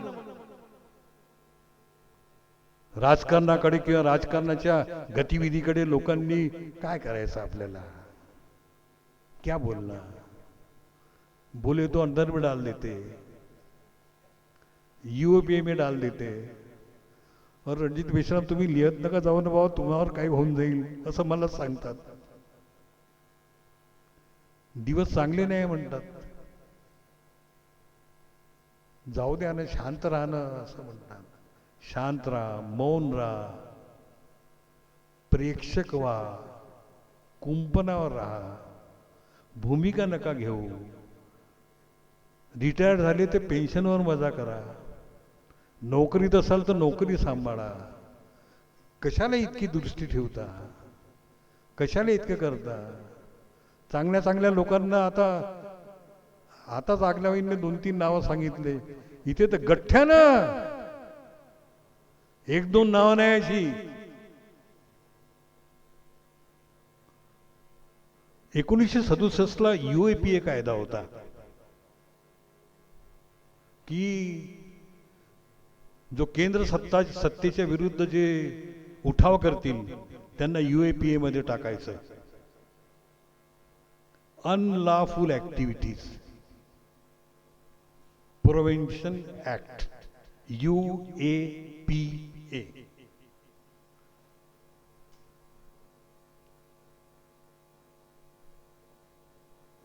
S1: राजकारणाकडे किंवा राजकारणाच्या गतिविधीकडे लोकांनी काय करायचं. आपल्याला क्या बोलना, बोले तो अंदर में डाल देते, यूओपीए में डाल देते. और रणजित मेश्राम तुम्ही लिहत नका जाऊ ना बाबा, तुम्हावर काही होऊन जाईल असं मला सांगतात. दिवस चांगले नाही म्हणतात. जाऊ द्या ना, शांत राहणं असं म्हणतात. शांत राहा, मौन राहा, प्रेक्षक व्हा, कुंपणावर राहा, भूमिका नका घेऊ. रिटायर्ड झाले ते पेन्शनवर मजा करा. नोकरीत असाल तर नोकरी सांभाळा. कशाला इतकी दृष्टी ठेवता, कशाला इतकं करता. चांगल्या चांगल्या लोकांना आता जागल्यावाईंनी 2-3 नावं सांगितले. इथे तर गठ्ठ्यानं 1-2 नावं नाही अशी. 1967ला यूएपीए कायदा होता की जो केंद्र सत्तेच्या विरुद्ध जे उठाव करतील त्यांना यूएपीए मध्ये टाकायचं. Unlawful activities prevention act, UAPA.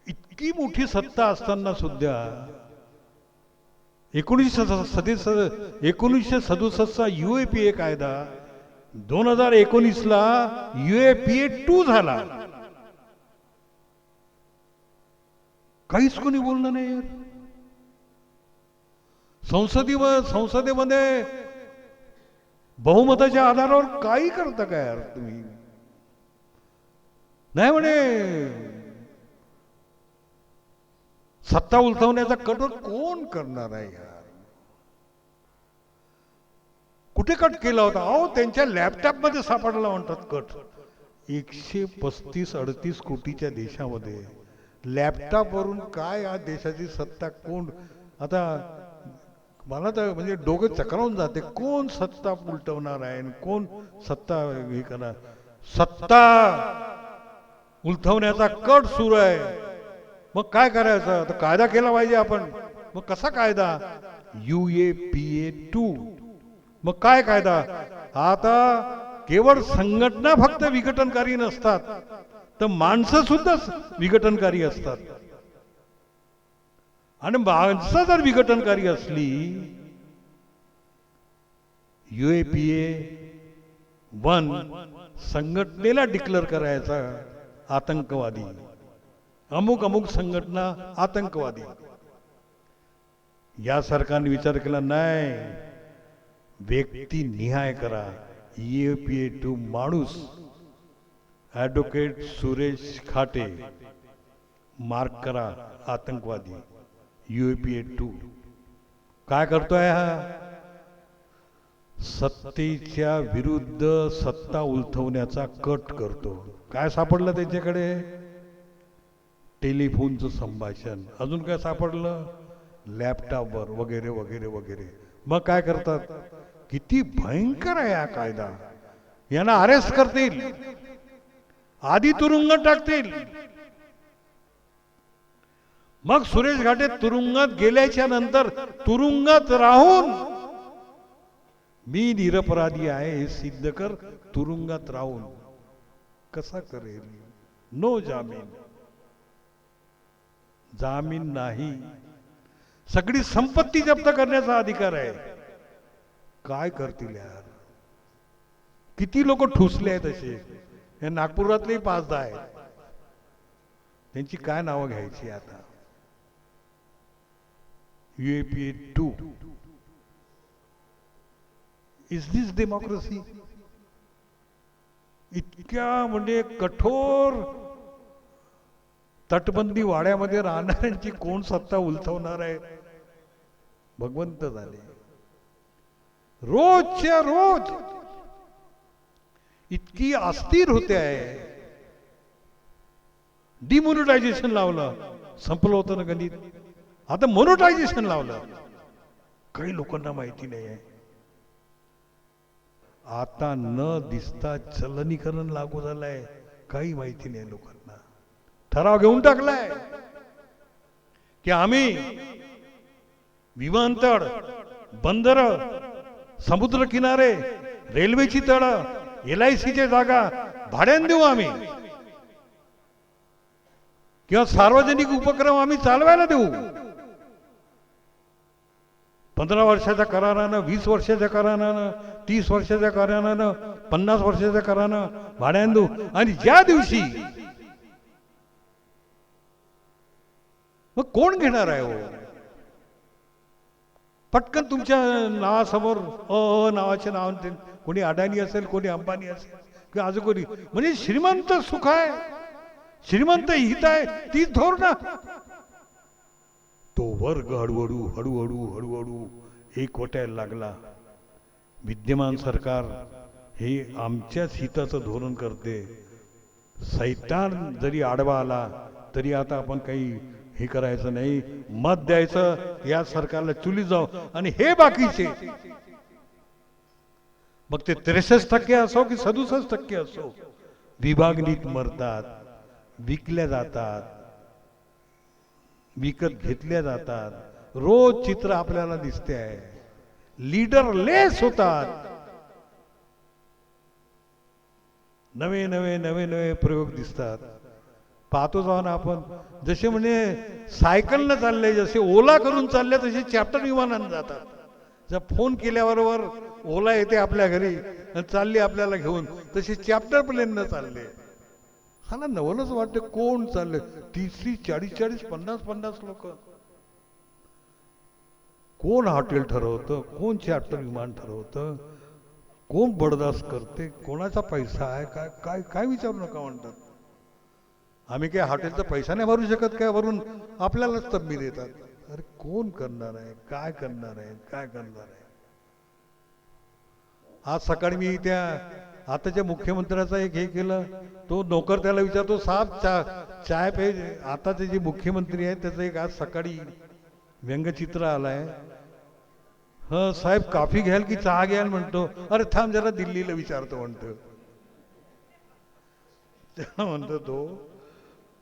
S1: इतकी मोठी सत्ता असताना सुद्धा 1967चा यूएपीए कायदा 2019ला यूएपीए 2 झाला. काहीच कोणी बोलणं नाही यार. संसदेमध्ये बहुमताच्या आधारावर काही करता का यार तुम्ही? नाही म्हणे सत्ता उलथवण्याचा कट कोण करणार आहे यार? कुठे कट केला होता? अहो त्यांच्या लॅपटॉप मध्ये सापडला म्हणतात कट. 135-38 कोटीच्या देशामध्ये लॅपटॉप वरून काय या देशाची सत्ता कोण? आता मला तर म्हणजे डोकं चक्रावून जाते. कोण सत्ता उलटवणार आहे, कोण सत्ता हे करणार? सत्ता उलथवण्याचा कट सुरू आहे. मग काय करायचं? आता कायदा केला पाहिजे आपण. मग कसा कायदा? UAPA 2. मग काय कायदा? आता केवळ संघटना फक्त विघटनकारी नसतात, तर माणसं सुद्धा विघटनकारी असतात. आणि माणसं जर विघटनकारी असली, UAPA 1 संघटनेला डिक्लेअर करायचा आतंकवादी, अमुक अमुक संघटना आतंकवादी. या सरकारने विचार केला नाही, व्यक्ती निहाय करा. UAPA 2 माणूस ॲडव्होकेट सुरेश खाटे मार्क करा आतंकवादी. UAPA 2 काय करतोय हा? सत्तेच्या विरुद्ध सत्ता उलथवण्याचा कट करतो. काय सापडलं त्याच्याकडे? टेलिफोनचं संभाषण. अजून काय सापडलं? लॅपटॉपवर वगैरे वगैरे वगैरे. मग काय करतात? किती भयंकर आहे हा कायदा. यांना अरेस्ट करतील, आधी तुरुंगात टाकतील. मग सुरेश घाटे तुरुंगात गेल्याच्या नंतर तुरुंगात राहून मी निरपराधी आहे हे सिद्ध कर. तुरुंगात राहून कसा करेल? नो जामीन. जामीन नाही. सगळी संपत्ती जप्त करण्याचा अधिकार आहे. काय करतील यार? किती लोक ठुसले आहेत असे. हे नागपुरातले 5-10 आहेत. त्यांची काय नावं घ्यायची आता? UAPA 2. Is this democracy? इतक्या म्हणजे कठोर तटबंदी वाड्यामध्ये राहणाऱ्यांची कोण सत्ता उलथवणार आहे? भगवंत झाले. रोजच्या रोज इतकी अस्थिर होते आहे. डिमोनिटायझेशन लावलं, संपलं होतं ना गणित. आता मोनोटायझेशन लावलं. काही लोकांना माहिती नाही आहे. आता न दिसता चलनीकरण लागू झालंय. काही माहिती नाही लोकांना. ठराव घेऊन टाकलाय की आम्ही विमानतळ, बंदर, समुद्र किनारे, रेल्वेची तळ, LICच्या जागा भाड्याने देऊ आम्ही, किंवा सार्वजनिक उपक्रम आम्ही चालवायला देऊ. 15 वर्षाच्या करारानं, 20 वर्षाच्या करारानं, 30 वर्षाच्या करारानं, 50 वर्षाच्या करारानं भाड्याने देऊ. आणि ज्या दिवशी मग कोण घेणार आहे हो? पटकन तुमच्या नावासमोर नावाचे नाव, कोणी अडाणी असेल, कोणी अंबानी असेल, किंवा अजून कोणी, म्हणजे श्रीमंत सुख आहे, श्रीमंत हित आहे, तीच धोरणं. तो वर्ग हळूहळू हळूहळू हळूहळू एकवटायला लागला. विद्यमान सरकार हे आमच्याच हिताचं धोरण करते. सैतान जरी आडवा आला तरी आता आपण काही हे करायचं नाही, मत द्यायचं, या सरकारला चुली जाऊ. आणि हे बाकीचे, मग ते 63% असो की 67% असो, विभागणीत मरतात, विकल्या जातात, विकत घेतल्या जातात. रोज चित्र आपल्याला दिसते आहे. लीडरलेस होतात. नवे नवे नवे नवे प्रयोग दिसतात. पाहतो जाऊ ना आपण. जसे म्हणजे सायकलनं चालले, जसे ओला करून चालले, तसे चॅप्टर विमानानं जातात. जर फोन केल्याबरोबर ओला येते आपल्या घरी आणि चालली आपल्याला घेऊन, तसे चॅप्टर प्लेननं चालले. मला नवलच वाटतं, कोण चाललंय 30-30, 40-40, 50-50 लोक. कोण हॉटेल ठरवतं, कोण चार्टर विमान ठरवतं, कोण बडदास्त करते, कोणाचा पैसा आहे, काय काय काय विचारू नका म्हणतात. आम्ही काय हॉटेलचा पैसा नाही भरू शकत काय, वरून आपल्यालाच तंबी देतात. अरे कोण करणार आहे, काय करणार आहे, काय करणार आहे. आज सकाळी मी त्या आताच्या मुख्यमंत्र्याचा एक हे केलं, तो नोकर त्याला विचारतो, साहेब चाय पे. आताचे जे मुख्यमंत्री आहेत त्याचं एक आज सकाळी व्यंगचित्र आलाय. साहेब कॉफी घ्याल की चहा घ्याल म्हणतो. अरे थांब जरा दिल्लीला विचारतो म्हणतो. त्याला म्हणतो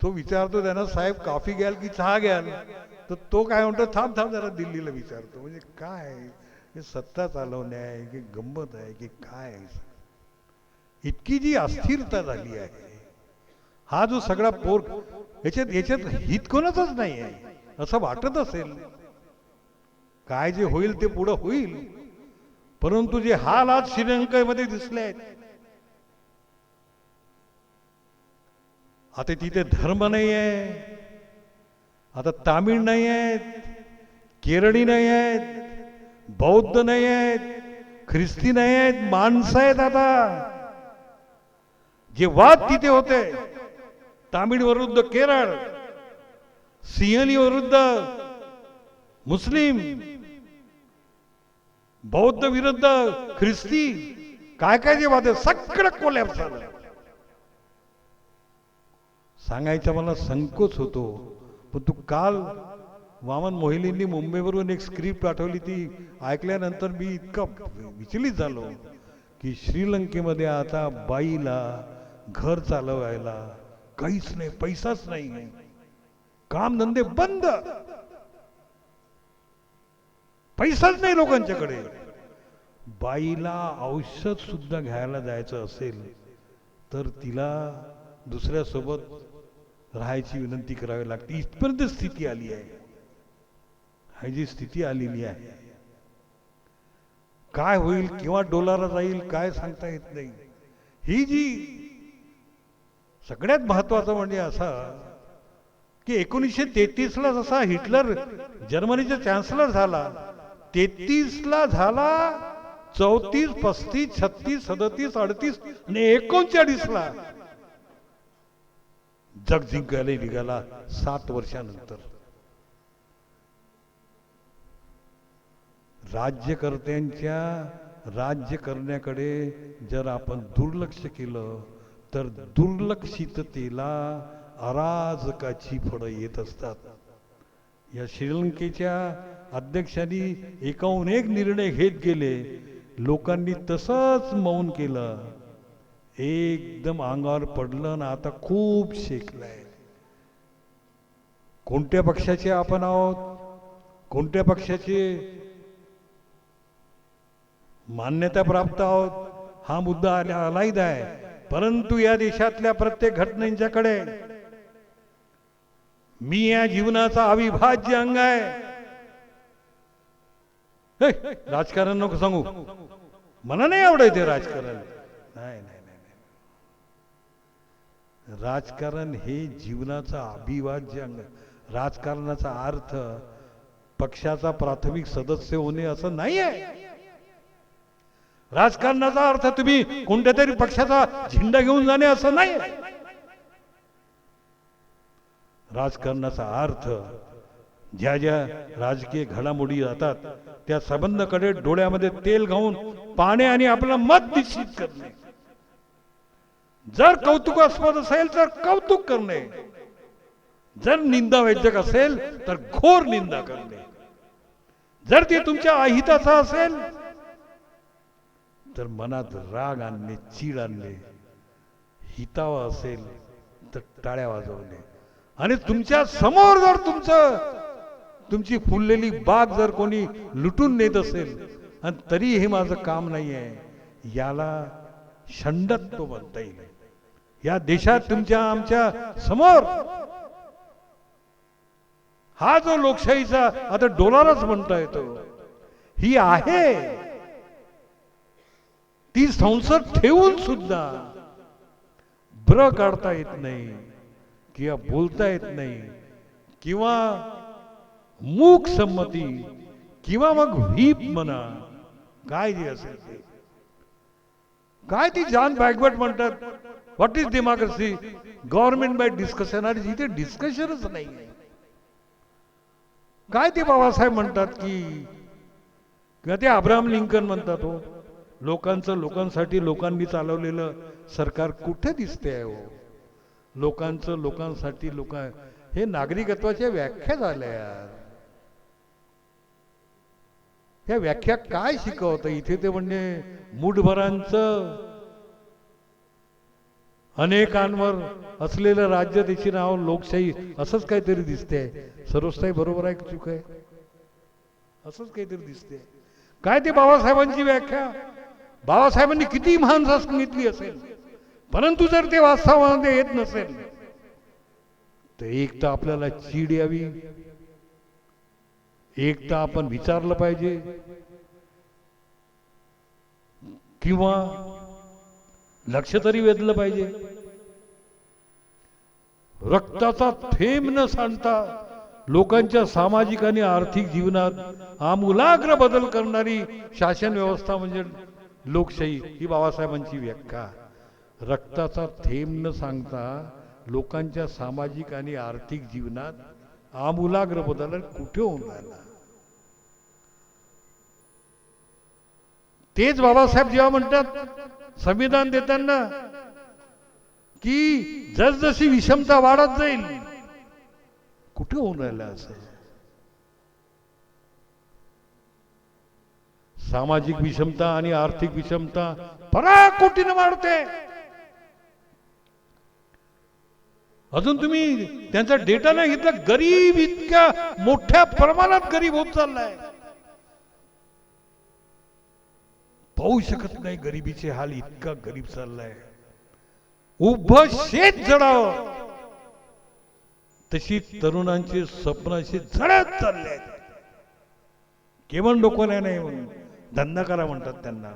S1: तो विचारतो त्यांना, साहेब कॉफी घ्याल की चहा घ्याल, तर तो काय म्हणतो, थांब थांब जरा दिल्लीला विचारतो. म्हणजे काय हे सत्ता चालवणे आहे की गंमत आहे की काय आहे. इतकी जी अस्थिरता झाली आहे, हा जो सगळा याच्यात हित कोणाचंच नाही आहे असं वाटत असेल. काय जे होईल ते पुढं होईल, परंतु जे हाल आज श्रीलंकेमध्ये दिसले आहेत, आता तिथे धर्म नाही आहे, आता तामिळ नाही आहेत, केरळी नाही आहेत, बौद्ध नाही आहेत, ख्रिस्ती नाही आहेत, माणसं आहेत. आता जे वाद तिथे होते, तामिळ विरुद्ध केरळ, सिंहली विरुद्ध मुस्लिम, बौद्ध विरुद्ध ख्रिस्ती, काय काय जे वाद सगळं कोलॅप्स झालं. सांगायचा मला संकोच होतो, पण तू काल वामन मोहिलींनी मुंबईवरून एक स्क्रिप्ट पाठवली, ती ऐकल्यानंतर मी इतका विचलित झालो की श्रीलंकेमध्ये आता बाईला घर चालवायला काहीच नाही, पैसाच नाही, कामधंदे बंद, पैसाच नाही लोकांच्याकडे. बाईला औषध सुद्धा घ्यायला जायचं असेल तर तिला दुसऱ्यासोबत राहायची विनंती करावी लागते. इथपर्यंत स्थिती आली आहे. ही जी स्थिती आलेली आहे, काय होईल, केव्हा डोलारा जाईल काय सांगता येत नाही. ही जी सगळ्यात महत्वाचं म्हणजे असा की 1933 ला जसा हिटलर जर्मनीचा चान्सलर झाला, 33 ला झाला, 34, 35, 36, 37, 38 आणि 39 ला जग जिंकायला निघाला 7 वर्षानंतर. राज्यकर्त्यांच्या राज्य करण्याकडे जर आपण दुर्लक्ष केलं तर दुर्लक्षिततेला अराजकाची फळं येत असतात. या श्रीलंकेच्या अध्यक्षांनी एकाहून एक निर्णय घेत गेले, लोकांनी तसंच मौन केलं, एकदम अंगावर पडलं ना आता खूप शेकलंय. कोणत्या पक्षाचे आपण आहोत, कोणत्या पक्षाचे मान्यता प्राप्त आहोत हा मुद्दा अलग आहे, परंतु या देशातल्या प्रत्येक घटनांच्याकडे मी या जीवनाचा अविभाज्य अंग आहे. राजकारण नको सांगू, मला नाही आवडत ते राजकारण. नाही नाही नाही, राजकारण हे जीवनाचा अविभाज्य अंग. राजकारणाचा अर्थ पक्षाचा प्राथमिक सदस्य होणे असं नाही आहे. राजकारणाचा अर्थ तुम्ही कोणत्या तरी पक्षाचा झेंडा घेऊन जाणे असं नाही. राजकारणाचा अर्थ ज्या ज्या राजकीय घडामोडी जातात त्या संबंधाकडे डोळ्यामध्ये तेल घालून पाहणे आणि आपलं मत निश्चित करणे. जर कौतुकास्पद असेल तर कौतुक करणे, जर निंदावेचक असेल तर घोर निंदा करणे, जर ते तुमच्या अहिताचा असेल तर मनात राग आणणे, चीड आणणे, हितावा असेल तर टाळ्या वाजवणे. आणि तुमच्या समोर जर तुमची फुललेली बाग जर कोणी लुटून नेत असेल आणि तरी हे माझं काम नाही आहे, याला षंडत्व म्हणता येईल. या देशात तुमच्या आमच्या समोर हा जो लोकशाहीचा आता डोलाराच म्हणता येतो, ही आहे ती संसद ठेवून सुद्धा ब्र काढता येत नाही किंवा बोलता येत नाही किंवा मूक संमती किंवा मग व्हीप म्हणा, काय जे असेल ते, काय ती जॉन बॅकवर्ड म्हणतात what is democracy, government by discussion. आणि जिथे डिस्कशनच नाही, काय ते बाबासाहेब म्हणतात की, किंवा ते अब्राहम लिंकन म्हणतात, हो लोकांचं लोकांसाठी लोकांनी चालवलेलं सरकार कुठे दिसते हो, लोकांचं लोकांसाठी हे नागरिकत्वाच्या व्याख्या झाल्या यार. ह्या व्याख्या काय शिकवतं इथे ते, म्हणजे मूठभरांचं अनेकांवर असलेलं राज्य, त्याची नाव लोकशाही, असंच काहीतरी दिसते. सर्वस्ताई बरोबर आहे, चूक आहे, असंच काहीतरी दिसते. काय ते बाबासाहेबांची व्याख्या, बाबासाहेबांनी किती महान सांगितली असेल, परंतु जर ते वास्तवामध्ये येत नसेल तर एक तर आपल्याला चीड यावी, एक तर आपण विचारलं पाहिजे, किंवा लक्ष तरी वेधलं पाहिजे. रक्ताचा थेंब न सांडता लोकांच्या सामाजिक आणि आर्थिक जीवनात आमूलाग्र बदल करणारी शासन व्यवस्था म्हणजे लोकशाही, ही बाबासाहेबांची व्याख्या. रक्ताचा थेंब न सांगता लोकांच्या सामाजिक आणि आर्थिक जीवनात आमूलाग्र बदल कुठे होऊन राहिला. तेच बाबासाहेब जेव्हा म्हणतात संविधान देताना की जसजशी विषमता वाढत जाईल, कुठे होऊन राहिलं असं. सामाजिक विषमता आणि आर्थिक विषमता पराकोटीने वाढते. अजून तुम्ही त्यांचा डेटा नाही घेतला, गरीब इतक्या मोठ्या प्रमाणात गरीब होत चाललाय, पाहू शकत नाही गरिबीचे हाल, इतका गरीब चाललाय. उभं शेत जडावं तशी तरुणांची स्वप्न अशी झडत चालले आहेत. केवळ लोकांना नाही म्हणून धंदा करा म्हणतात त्यांना.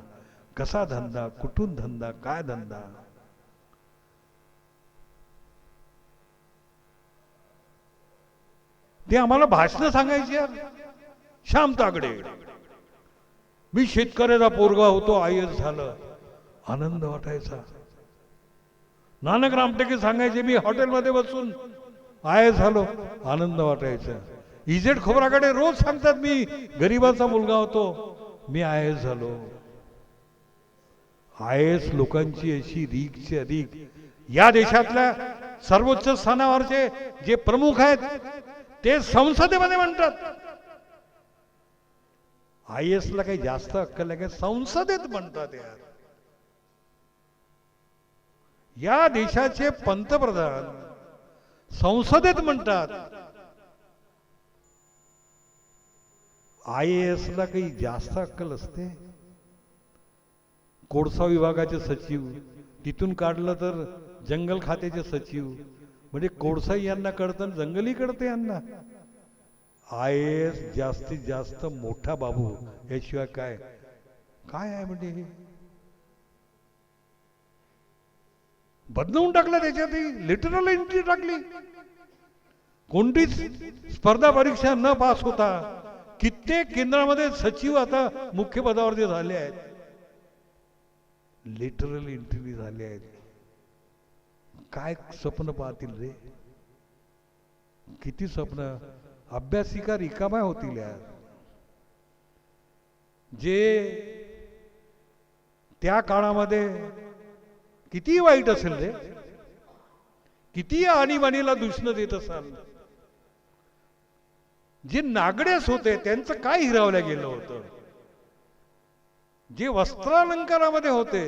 S1: कसा धंदा, कुठून धंदा, काय धंदा. ते आम्हाला भाषण सांगायची यार. श्याम तागडे, मी शेतकऱ्याचा पोरगा होतो, IAS झालं, आनंद वाटायचा. नानक रामटेके सांगायचे, मी हॉटेलमध्ये बसून IAS झालो, आनंद वाटायचा. इजेड खोबराकडे रोज सांगतात, मी गरीबाचा मुलगा होतो, मी IAS झालो. IAS लोकांची अशी रीकची अधिक. या देशातल्या सर्वोच्च स्थानावरचे जे प्रमुख आहेत ते संसदेमध्ये म्हणतात, IAS ला काही जास्त अक्कल आहे, संसदेत म्हणतात यार. या देशाचे पंतप्रधान संसदेत म्हणतात. IAS ला काही जास्त अक्कल असते. कोळसा विभागाचे सचिव, तिथून काढलं तर जंगल खात्याचे सचिव, म्हणजे कोळसा यांना कळतं, जंगली कळते यांना. IAS जास्तीत जास्त मोठा बाबू, याशिवाय काय काय आहे म्हणजे हे बदलवून टाकलं. त्याच्यातही लिटरल एंट्री टाकली. कोणतीच स्पर्धा परीक्षा न पास होता कित्येक केंद्रामध्ये सचिव आता मुख्य पदावरती झाले आहेत. लिटरल एंट्री झाले आहेत. काय स्वप्न पाहतील रे, किती स्वप्न. अभ्यासिका रिकाम्या होतील यार. जे त्या काळामध्ये किती वाईट असेल रे, किती आणीबाणीला दूषण देत असाल. जे नागडेस होते त्यांचं काय हिरावलं गेलं होतं, जे वस्त्रालंकारामध्ये होते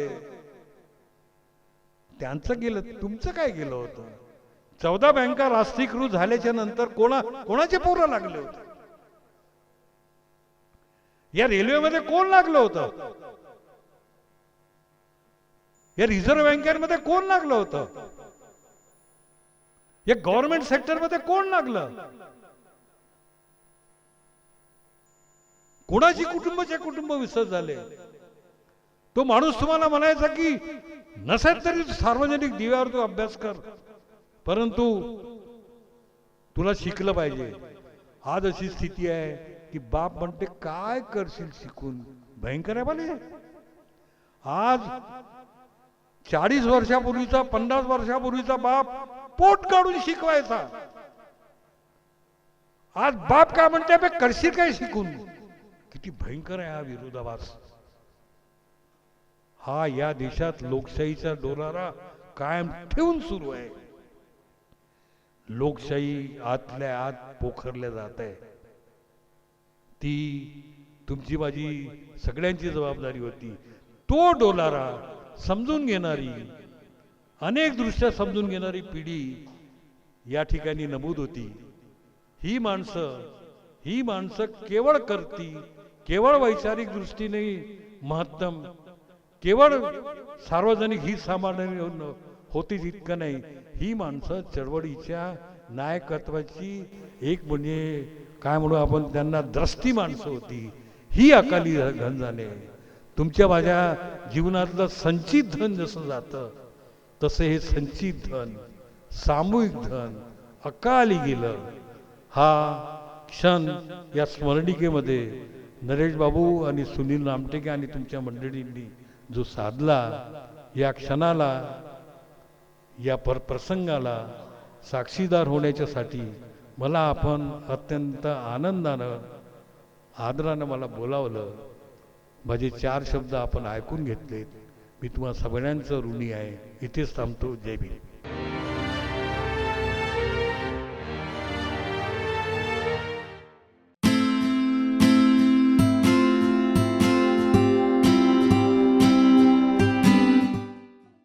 S1: त्यांचं गेलं, तुमचं काय गेलं होतं. 14 बँका राष्ट्रीयकृत झाल्याच्या नंतर कोणाचे पोरं लागले होते. या रेल्वेमध्ये कोण लागलं होतं, या रिझर्व्ह बँकेमध्ये कोण लागलं होतं, या गव्हर्नमेंट सेक्टरमध्ये कोण लागलं. कोणाची कुटुंब विसर झाले. तो माणूस तुम्हाला म्हणायचा की नसेल तरी सार्वजनिक दिव्यावर तू अभ्यास कर, परंतु तुला शिकलं पाहिजे. आज अशी स्थिती आहे की बाप म्हणते काय करशील शिकून, भयंकर आहे बाले. आज 40 वर्षापूर्वीचा 50 वर्षापूर्वीचा बाप पोट काढून शिकवायचा. आज बाप काय म्हणते बे करशील काय शिकून. किती भयंकर आहे हा विरोधाभास. हा या देशात लोकशाहीचा डोलारा कायम ठेवून सुरू आहे. लोकशाही आतल्या आत पोखरल्या जात आहे. ती तुमची माझी सगळ्यांची जबाबदारी होती. तो डोलारा समजून घेणारी, अनेक दृष्ट्या समजून घेणारी पिढी या ठिकाणी नमूद होती. ही माणसं केवळ करती, केवळ वैचारिक दृष्टीने महत्तम, केवळ सार्वजनिक ही सांभाळणारी होती इतकं नाही. ही माणसं चळवळीच्या नायकत्वाची एक म्हणजे काय म्हणू आपण त्यांना द्रष्टी माणसं होती. ही अकाली घन झाले. तुमच्या माझ्या जीवनातलं संचित धन जसं जातं तसं हे संचित धन, सामूहिक धन अकाली गेलं. हा क्षण या स्मरणिकेमध्ये नरेश बाबू आणि सुनील रामटेके आणि तुमच्या मंडळींनी जो साधला, या क्षणाला, या प्रसंगाला साक्षीदार होण्याच्यासाठी मला आपण अत्यंत आनंदानं आदरानं मला बोलावलं. माझे 4 शब्द आपण ऐकून घेतलेत. मी तुम्हा सगळ्यांचं ऋणी आहे. इथेच थांबतो. जय भीम.